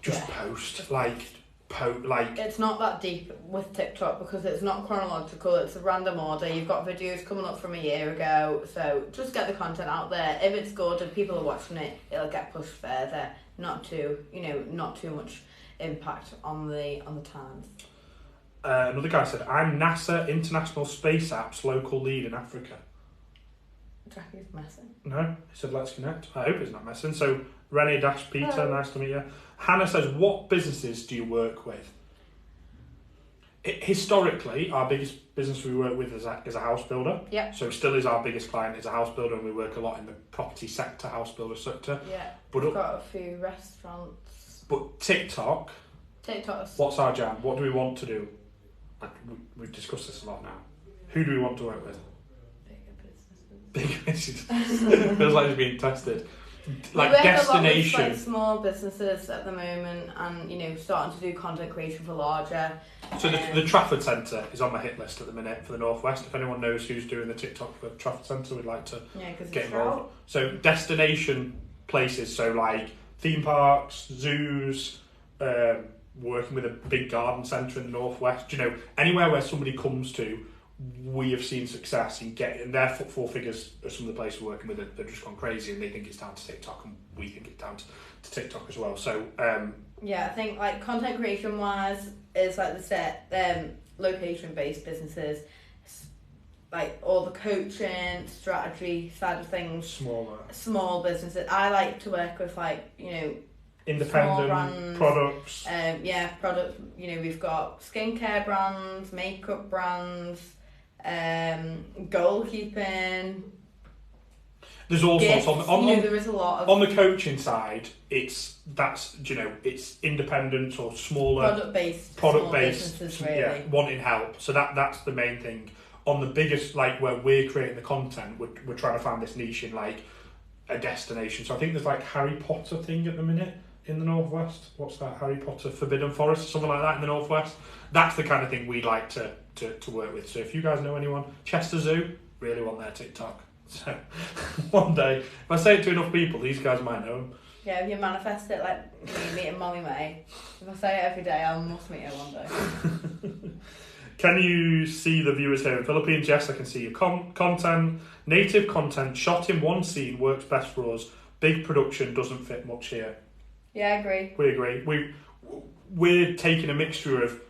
Just post. Like, It's not that deep with TikTok because it's not chronological, it's a random order. You've got videos coming up from a year ago, so just get the content out there. If it's good and people are watching it, it'll get pushed further. Not too much impact on the times. Another guy said, I'm NASA International Space App's local lead in Africa. Do you reckon he's messing? No, he said, let's connect. I hope he's not messing. So, Renee-Peter, Hello. nice to meet you. Hannah says, what businesses do you work with? Historically, our biggest business we work with is a house builder. Yeah. So still is our biggest client, is a house builder, and we work a lot in the property sector, house builder sector. Yeah. But We've got a few restaurants. But TikTok, what's our jam? What do we want to do? We've discussed this a lot now. Who do we want to work with? Bigger businesses. Feels like it's being tested. Like destination. A lot with, like, small businesses at the moment, and starting to do content creation for larger. So the Trafford Centre is on my hit list at the minute for the Northwest. If anyone knows who's doing the TikTok for Trafford Centre, we'd like to get involved. So destination places, so like theme parks, zoos, working with a big garden centre in the Northwest. Anywhere where somebody comes to, we have seen success in getting their footfall figures. Some of the places we're working with, they've just gone crazy, and they think it's down to TikTok, and we think it's down to TikTok as well. So I think like content creation wise is like the set. location-based businesses, like all the coaching, strategy side of things. Small businesses. I like to work with independent products. Products. We've got skincare brands, makeup brands, goalkeeping. There's all sorts there is a lot of on the coaching side. It's independent or smaller product based businesses, really. Yeah, wanting help. So that's the main thing. On the biggest, like where we're creating the content, we're trying to find this niche in like a destination. So I think there's like Harry Potter thing at the minute in the Northwest. What's that? Harry Potter Forbidden Forest or something like that in the Northwest. That's the kind of thing we'd like to work with. So if you guys know anyone, Chester Zoo, really want their TikTok. So one day, if I say it to enough people, these guys might know them. Yeah, if you manifest it like me meeting Molly May, if I say it every day, I must meet her one day. Can you see the viewers here in the Philippines? Yes, I can see your content. Native content shot in one scene works best for us. Big production doesn't fit much here. Yeah, I agree. We agree. We're taking a mixture of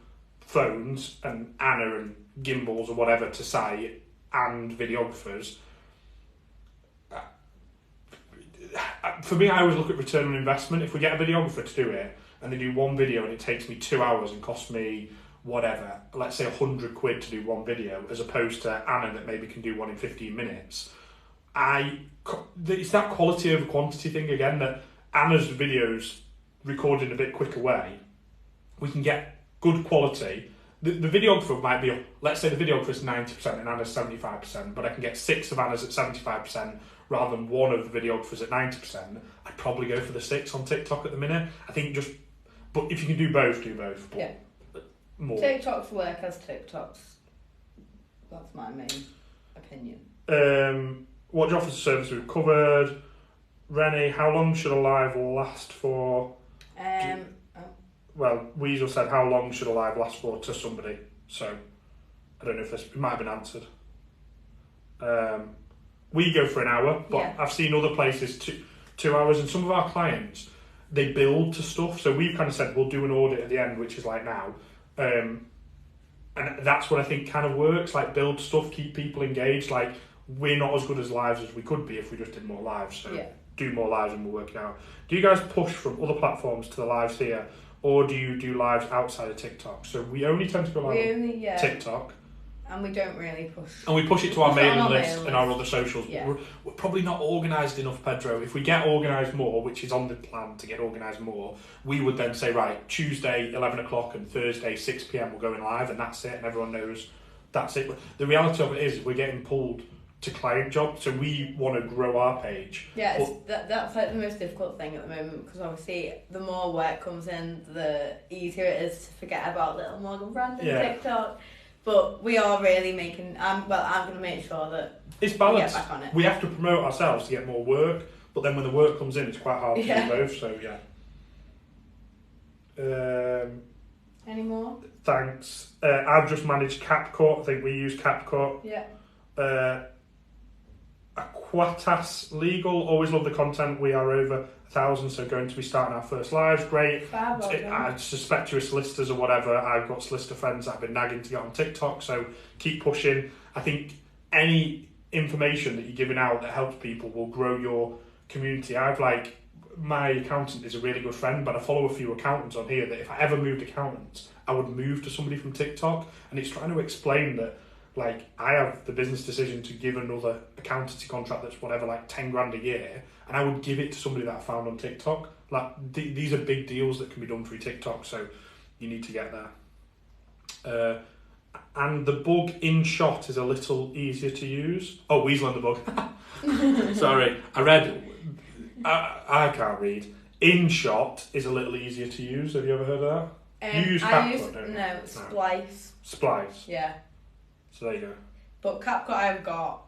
phones and Anna and gimbals or whatever to say, and videographers. For me, I always look at return on investment. If we get a videographer to do it and they do one video and it takes me 2 hours and costs me whatever, let's say £100 to do one video, as opposed to Anna that maybe can do one in 15 minutes. It's that quality over quantity thing again, that Anna's videos recorded in a bit quicker way, we can get good quality. The videographer might be, let's say the videographer is 90% and Anna's 75%, but I can get 6 of Anna's at 75% rather than one of the videographers at 90%. I'd probably go for the 6 on TikTok at the minute. I think but if you can do both, do both. Yeah. More. TikToks work as TikToks. That's my main opinion. What do you offer the service we've covered? Rennie, how long should a live last for? Well, Weasel said, how long should a live last for to somebody? So, I don't know if it might have been answered. We go for an hour, but yeah. I've seen other places 2 hours, and some of our clients, they build to stuff. So we've kind of said, we'll do an audit at the end, which is like now. And that's what I think kind of works, like build stuff, keep people engaged. Like, we're not as good as lives as we could be if we just did more lives. So do more lives and we'll work it out. Do you guys push from other platforms to the lives here, or do you do lives outside of TikTok? So we only tend to go live on TikTok. And we don't really push. And we push it to our mailing list and our other socials. Yeah. We're probably not organised enough, Pedro. If we get organised more, which is on the plan to get organised more, we would then say, right, Tuesday 11 o'clock and Thursday 6 p.m. we're going live, and that's it, and everyone knows that's it. The reality of it is we're getting pulled to client jobs, so we want to grow our page. Yeah, that's like the most difficult thing at the moment, because obviously the more work comes in, the easier it is to forget about little Morgan Brandon TikTok. But we are really making. I'm going to make sure that it's balanced. We get back on it. We have to promote ourselves to get more work, but then when the work comes in, it's quite hard to do both. So Any more? Thanks. I've just managed CapCut. I think we use CapCut. Yeah. Aquatas Legal. Always love the content. We are over 1,000, so going to be starting our first lives. Great. Fab, well I suspect you're solicitors or whatever. I've got solicitor friends that have been nagging to get on TikTok, so keep pushing. I think any information that you're giving out that helps people will grow your community. My accountant is a really good friend, but I follow a few accountants on here that if I ever moved accountants, I would move to somebody from TikTok, and it's trying to explain that I have the business decision to give another accountancy contract that's whatever, like 10 grand a year, and I would give it to somebody that I found on TikTok. These are big deals that can be done through TikTok, so you need to get there. And the bug InShot is a little easier to use. Oh, Weasel and the bug. Sorry, I read. I can't read. InShot is a little easier to use. Have you ever heard of that? You use CapCut, don't you? No, Splice. Splice. Yeah. So there you go. But CapCut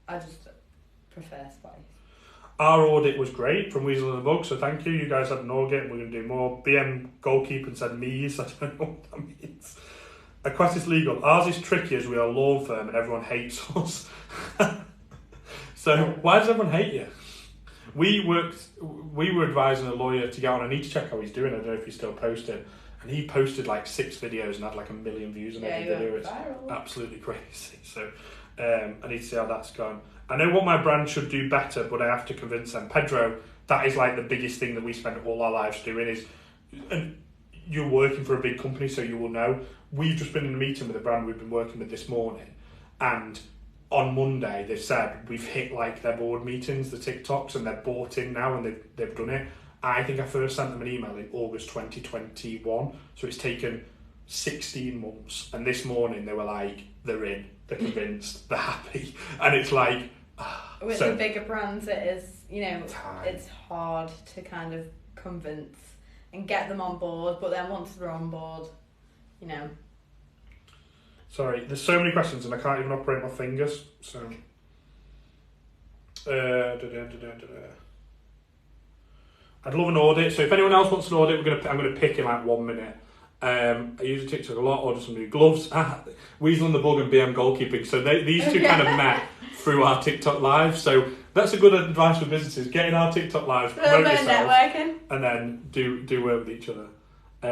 I just prefer Splice. Our audit was great from Weasel and the Bug, so thank you. You guys had an audit and we're going to do more. BM Goalkeeper said me's. I don't know what that means. Aquatis Legal. Ours is tricky as we are a law firm and everyone hates us. So why does everyone hate you? We were advising a lawyer to get on. I need to check how he's doing. I don't know if he's still posting. and he posted like 6 videos and had like 1 million views on every video. It's viral. absolutely crazy. So I need to see how that's gone. I know what my brand should do better, but I have to convince them. Pedro, that is like the biggest thing that we spend all our lives doing is, and you're working for a big company, so you will know. We've just been in a meeting with a brand we've been working with this morning, and on Monday they've said we've hit like their board meetings, the TikToks, and they're bought in now and they've done it. I think I first sent them an email in August 2021, so it's taken 16 months, and this morning they were like, they're in, they're convinced, they're happy, and it's like... With the bigger brands, it is, you know, time. it's hard to kind of convince and get them on board, but then once they're on board, you know. Sorry, there's so many questions and I can't even operate my fingers, so... I'd love an audit, so if anyone else wants an audit, I'm gonna pick in like 1 minute. I use TikTok a lot, order some new gloves. Weasel and the Bug and BM Goalkeeping. So these two kind of met through our TikTok live. So that's a good advice for businesses. Get in our TikTok lives, promote yourself, networking, and then do work with each other.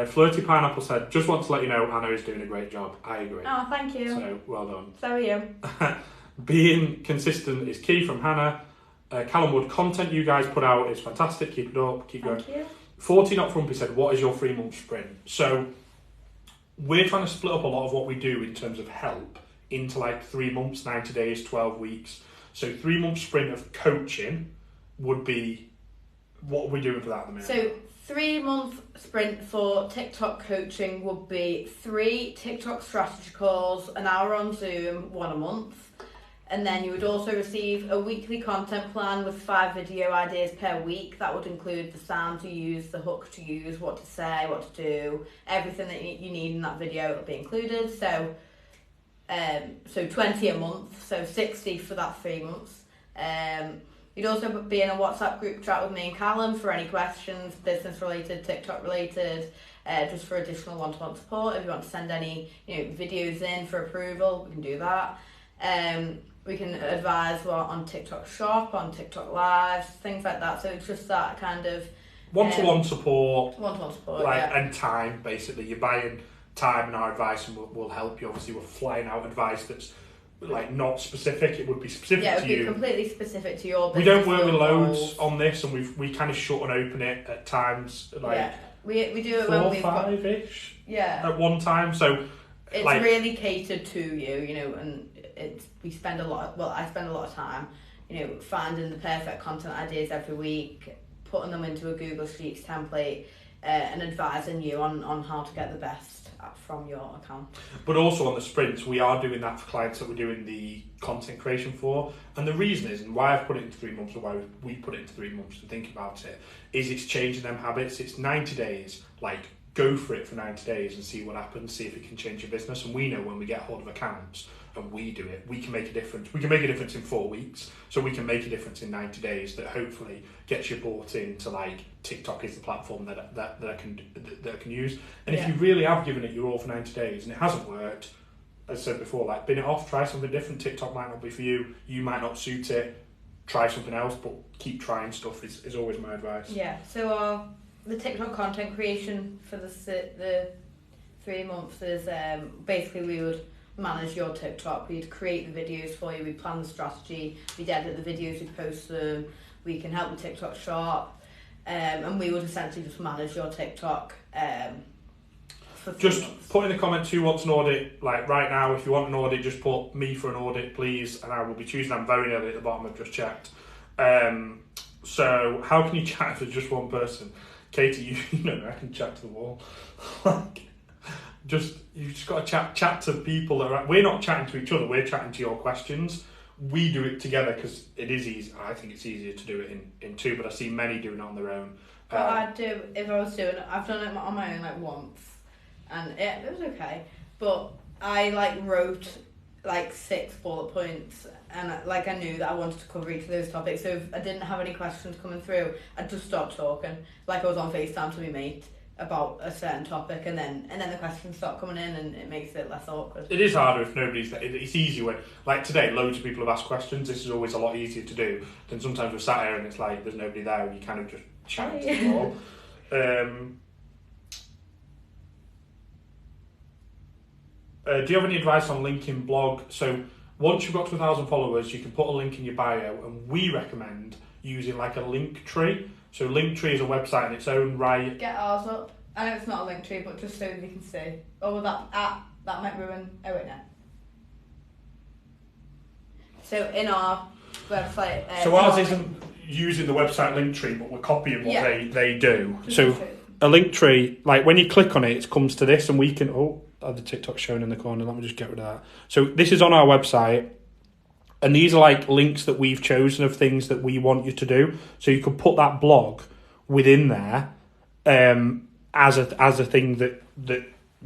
Flirty Pineapple said, just want to let you know Anna is doing a great job. I agree. Oh, thank you. So well done. So are you. Being consistent is key from Hannah. Callum Wood, content you guys put out is fantastic. Keep it up. Keep going. Thank you. 40 Not Frumpy said, what is your 3-month sprint? So we're trying to split up a lot of what we do in terms of help into like 3 months, 90 days, 12 weeks. So 3-month sprint of coaching would be, what are we doing for that at the minute? So 3-month sprint for TikTok coaching would be 3 TikTok strategy calls, an hour on Zoom, 1 a month. And then you would also receive a weekly content plan with 5 video ideas per week. That would include the sound to use, the hook to use, what to say, what to do, everything that you need in that video will be included. So 20 a month, so 60 for that 3 months. You'd also be in a WhatsApp group chat with me and Callum for any questions, business related, TikTok related, just for additional one-to-one support. If you want to send any videos in for approval, we can do that. We can advise on TikTok Shop, on TikTok Lives, things like that. So it's just that kind of one-to-one support. One-to-one support, and time, basically. You're buying time and our advice, and we'll help you. Obviously, we're flying out advice that's like not specific. It would be specific to you. Yeah, it would be completely specific to your business. We don't work with loads on this, and we kind of shut and open it at times. Like we do it 4 when we've 5-ish. Yeah. At one time, so it's like, really catered to you, and I spend a lot of time, finding the perfect content ideas every week, putting them into a Google Sheets template, and advising you on how to get the best from your account. But also on the sprints, we are doing that for clients that we're doing the content creation for. And the reason is, and why I've put it into 3 months, or why we put it into 3 months to think about it, is it's changing them habits. It's 90 days, like, go for it for 90 days and see what happens, see if it can change your business. And we know when we get hold of accounts and we do it, we can make a difference. We can make a difference in 4 weeks, so we can make a difference in 90 days that hopefully gets you bought into like TikTok is the platform that I can use. And if you really have given it your all for 90 days and it hasn't worked, as I said before, like bin it off, try something different. TikTok might not be for you, you might not suit it, try something else, but keep trying stuff is always my advice. Yeah, so the TikTok content creation for the 3 months is basically we would manage your TikTok, we'd create the videos for you, we'd plan the strategy, we'd edit the videos, we'd post them, we can help with TikTok Shop, and we would essentially just manage your TikTok for 3 just months. Put in the comments who wants an audit, like right now. If you want an audit, just put me for an audit please, and I will be choosing. I'm very nearly at the bottom, I've just checked. So how can you chat if there's just one person? Katie, you know I can chat to the wall. You just got to chat to people that are. We're not chatting to each other. We're chatting to your questions. We do it together because it is easy. I think it's easier to do it in 2, but I see many doing it on their own. What I'd do if I was doing it, I've done it on my own like once, and it was okay. But I wrote 6 bullet points, and I knew that I wanted to cover each of those topics. So if I didn't have any questions coming through, I'd just stop talking, like I was on FaceTime to my mate about a certain topic, and then the questions start coming in, and it makes it less awkward. It is harder if nobody's there. It's easier when, like today, loads of people have asked questions. This is always a lot easier to do than sometimes we're sat here and it's like there's nobody there and you kind of just chat to them all. do you have any advice on linking blog? So once you've got to 1,000 followers, you can put a link in your bio, and we recommend using like a link tree. So Linktree is a website in its own right. Get ours up. I know it's not a link tree, but just so you can see. Oh, that might ruin. Oh wait, no. So in our website. So ours isn't using the website Linktree, but we're copying what they do. Just so a Linktree, like when you click on it, it comes to this, and we can. Oh, the TikTok showing in the corner. Let me just get rid of that. So this is on our website. And these are like links that we've chosen of things that we want you to do. So you could put that blog within there as a thing that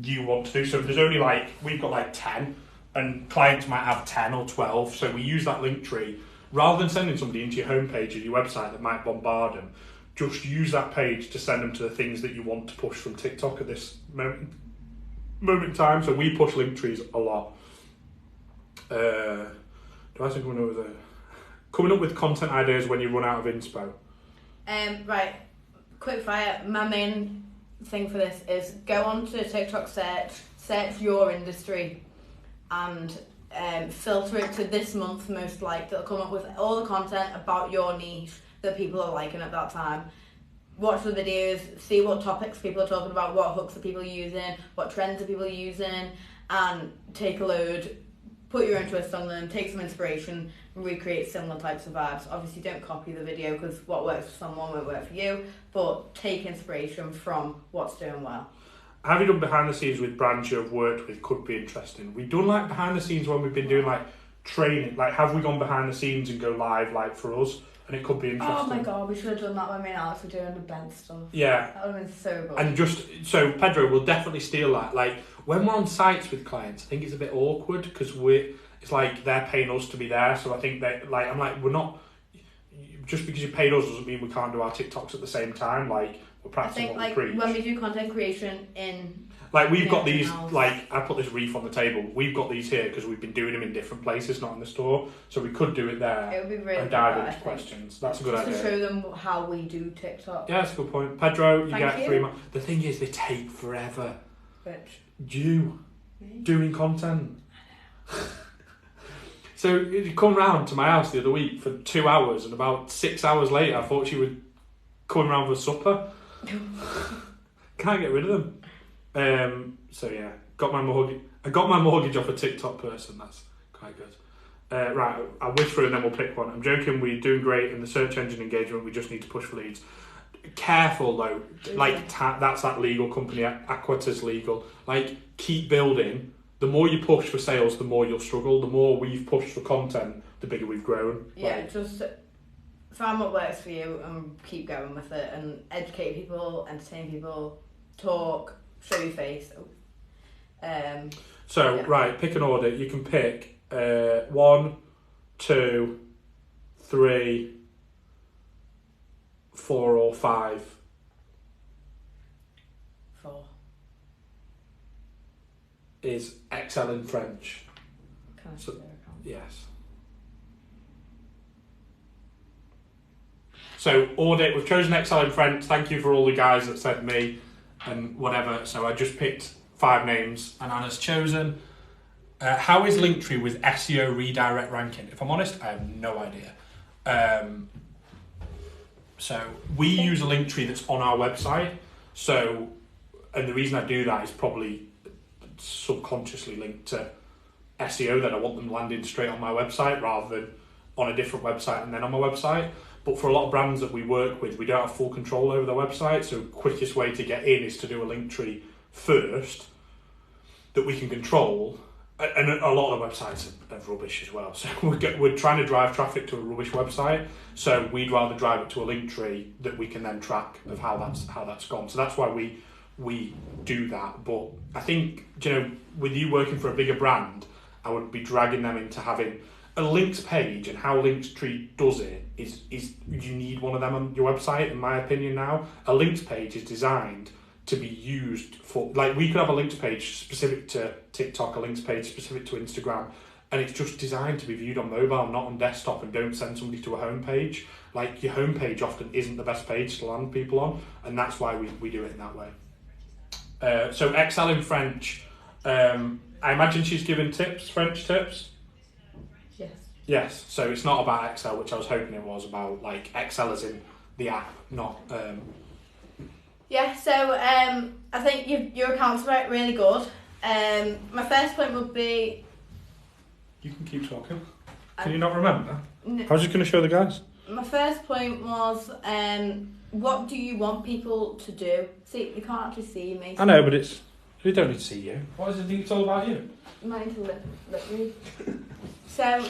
you want to do. So if there's only like, we've got like 10 and clients might have 10 or 12. So we use that link tree. Rather than sending somebody into your homepage of your website that might bombard them, just use that page to send them to the things that you want to push from TikTok at this moment in time. So we push link trees a lot. Do I think coming up with content ideas when you run out of inspo? Right, quick fire. My main thing for this is go on to TikTok search your industry, and filter it to this month most liked. It'll come up with all the content about your niche that people are liking at that time. Watch the videos, see what topics people are talking about, what hooks are people using, what trends are people using, and take a load. Put your own twist on them, take some inspiration, and recreate similar types of vibes. Obviously, don't copy the video because what works for someone won't work for you, but take inspiration from what's doing well. Have you done behind the scenes with brands you have worked with? Could be interesting. We've done like behind the scenes when we've been doing like training. Like, have we gone behind the scenes and go live like for us? And it could be interesting. Oh my god, we should have done that when me and Alex were doing event stuff. Yeah. That would have been so good. And just, so Pedro will definitely steal that. Like, when we're on sites with clients, I think it's a bit awkward because it's like they're paying us to be there. So I think that, like, I'm like, we're not, just because you paid us doesn't mean we can't do our TikToks at the same time. Like, we're practicing what we preach. When we do content creation in... Like, we've got these, like, I put this wreath on the table. We've got these here because we've been doing them in different places, not in the store. So we could do it there. It would be really and dive into questions. That's a good idea. Just to show them how we do TikTok. Yeah, that's a good point. Pedro, you get 3 months. The thing is, they take forever. Which? You. Doing content. So you come round to my house the other week for 2 hours, and about 6 hours later, I thought she would come round for supper. Can't get rid of them. So yeah, I got my mortgage off a TikTok person. That's quite good. Right, I'll whiz through and then we'll pick one. I'm joking. We're doing great in the search engine engagement. We just need to push for leads. Careful though, like that's that legal company, Aquatas Legal. Like, keep building. The more you push for sales, the more you'll struggle. The more we've pushed for content, the bigger we've grown. Yeah, just find what works for you and keep going with it, and educate people, entertain people, talk, show your face. Right, pick an order. You can pick 1, 2, 3, 4 or 5. 4. Is Excel in French. Can I share account? Yes. So audit, we've chosen Excel in French. Thank you for all the guys that said me and whatever. So I just picked 5 names and Anna's chosen. How is Linktree with SEO redirect ranking? If I'm honest, I have no idea. So we use a Linktree that's on our website. So, and the reason I do that is probably subconsciously linked to SEO, that I want them landing straight on my website rather than on a different website and then on my website. But for a lot of brands that we work with, we don't have full control over their website, so quickest way to get in is to do a link tree first that we can control. And a lot of the websites are rubbish as well, so we're trying to drive traffic to a rubbish website, so we'd rather drive it to a link tree that we can then track of how that's gone. So that's why we do that. But I think, with you working for a bigger brand, I would be dragging them into having a links page, and how Linktree does it is you need one of them on your website, in my opinion. Now a links page is designed to be used for, like, we could have a links page specific to TikTok, a links page specific to Instagram, and it's just designed to be viewed on mobile, not on desktop, and don't send somebody to a home page. Like, your home page often isn't the best page to land people on, and that's why we do it in that way. So Excel in French, I imagine she's given tips, French tips. Yes. Yes, so it's not about Excel, which I was hoping it was about, like, Excel as in the app, not... Yeah, so I think your account's really good. My first point would be... You can keep talking. Can you not remember? No. I was just going to show the guys. My first point was, what do you want people to do? See, you can't actually see me. I know, but it's... They don't need to see you. What is it? It's all about you. You might need to lip read. So,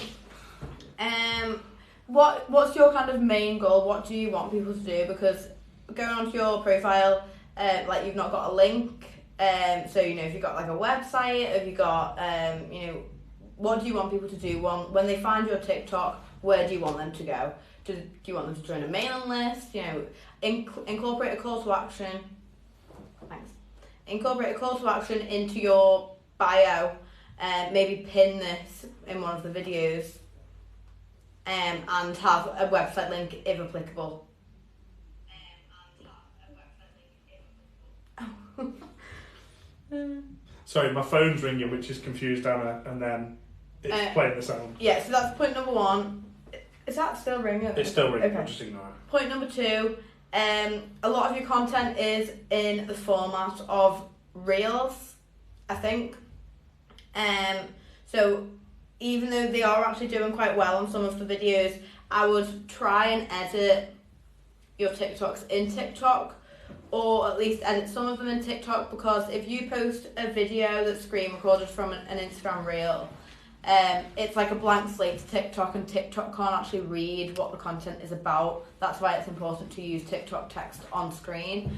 what's your kind of main goal? What do you want people to do? Because going onto your profile, like you've not got a link. So you know, if you've got like a website, if you've got, you know, what do you want people to do? When they find your TikTok, where do you want them to go? Do you want them to join a mailing list? You know, incorporate a call to action. Thanks. Incorporate a call to action into your bio. Maybe pin this in one of the videos. And have a website link if applicable. Sorry, my phone's ringing, which has confused Anna, and then it's playing the sound. Yeah, so that's point number one. Is that still ringing? It's still ringing, okay. I'll just ignore it. Point number two, a lot of your content is in the format of Reels, I think. So even though they are actually doing quite well on some of the videos, I would try and edit your TikToks in TikTok, or at least edit some of them in TikTok, because if you post a video that's screen recorded from an Instagram Reel, it's like a blank slate to TikTok, and TikTok can't actually read what the content is about. That's why it's important to use TikTok text on screen.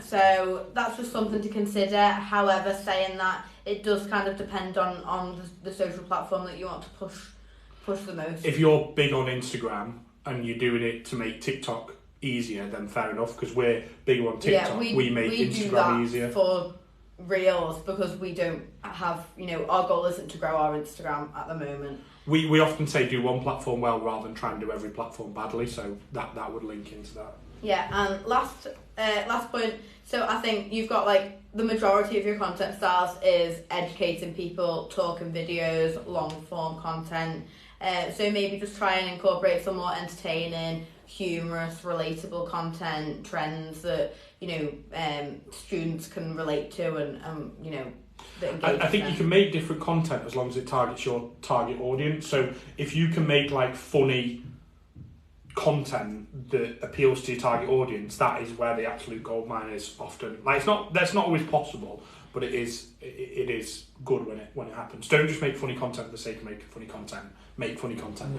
So that's just something to consider. However, saying that, it does kind of depend on the social platform that you want to push the most. If you're big on Instagram and you're doing it to make TikTok easier, then fair enough, because we're bigger on TikTok. Yeah, we make Instagram do that easier for Reels, because we don't have, you know, our goal isn't to grow our Instagram at the moment. We often say do one platform well rather than try and do every platform badly, so that would link into that. Yeah, and last point, so I think you've got like the majority of your content styles is educating people, talking videos, long form content. So maybe just try and incorporate some more entertaining, humorous, relatable content, trends that, you know, students can relate to and you know, that engage I think them. you can make different content as long as it targets your target audience. So if you can make like funny content that appeals to your target audience, that is where the absolute goldmine is often. Like that's not always possible, but it is good when it happens. Don't just make funny content for the sake of making funny content. Make funny content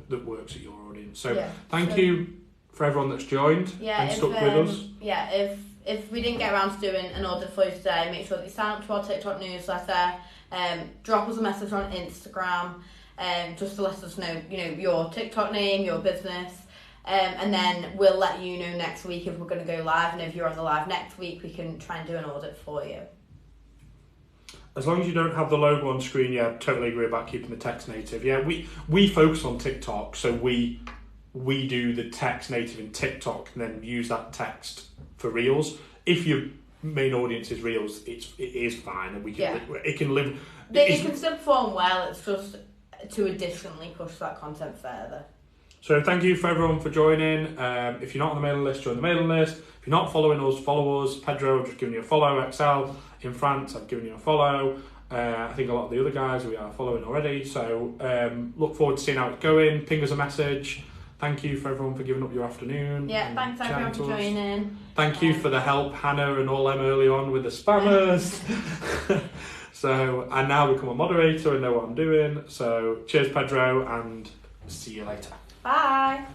that works at your audience. So thank you for everyone that's joined and stuck with us. Yeah, if we didn't get around to doing an audit for you today, make sure that you sign up to our TikTok newsletter. Drop us a message on Instagram. Just to let us know, you know, your TikTok name, your business, and then we'll let you know next week if we're going to go live, and if you're on the live next week, we can try and do an audit for you. As long as you don't have the logo on screen, yeah, totally agree about keeping the text native. Yeah, we focus on TikTok, so we do the text native in TikTok and then use that text for Reels. If your main audience is Reels, it is fine, and it can live. It can still perform well. It's just to additionally push that content further. So thank you for everyone for joining. If you're not on the mailing list, join the mailing list. If you're not following us, follow us. Pedro, I've just given you a follow. Excel in France, I've given you a follow. I think a lot of the other guys we are following already. So look forward to seeing how it's going. Ping us a message. Thank you for everyone for giving up your afternoon. Yeah, thanks everyone for joining. Thank you for the help, Hannah and all them early on with the spammers. So, and now become a moderator and know what I'm doing. So, cheers, Pedro, and see you later. Bye.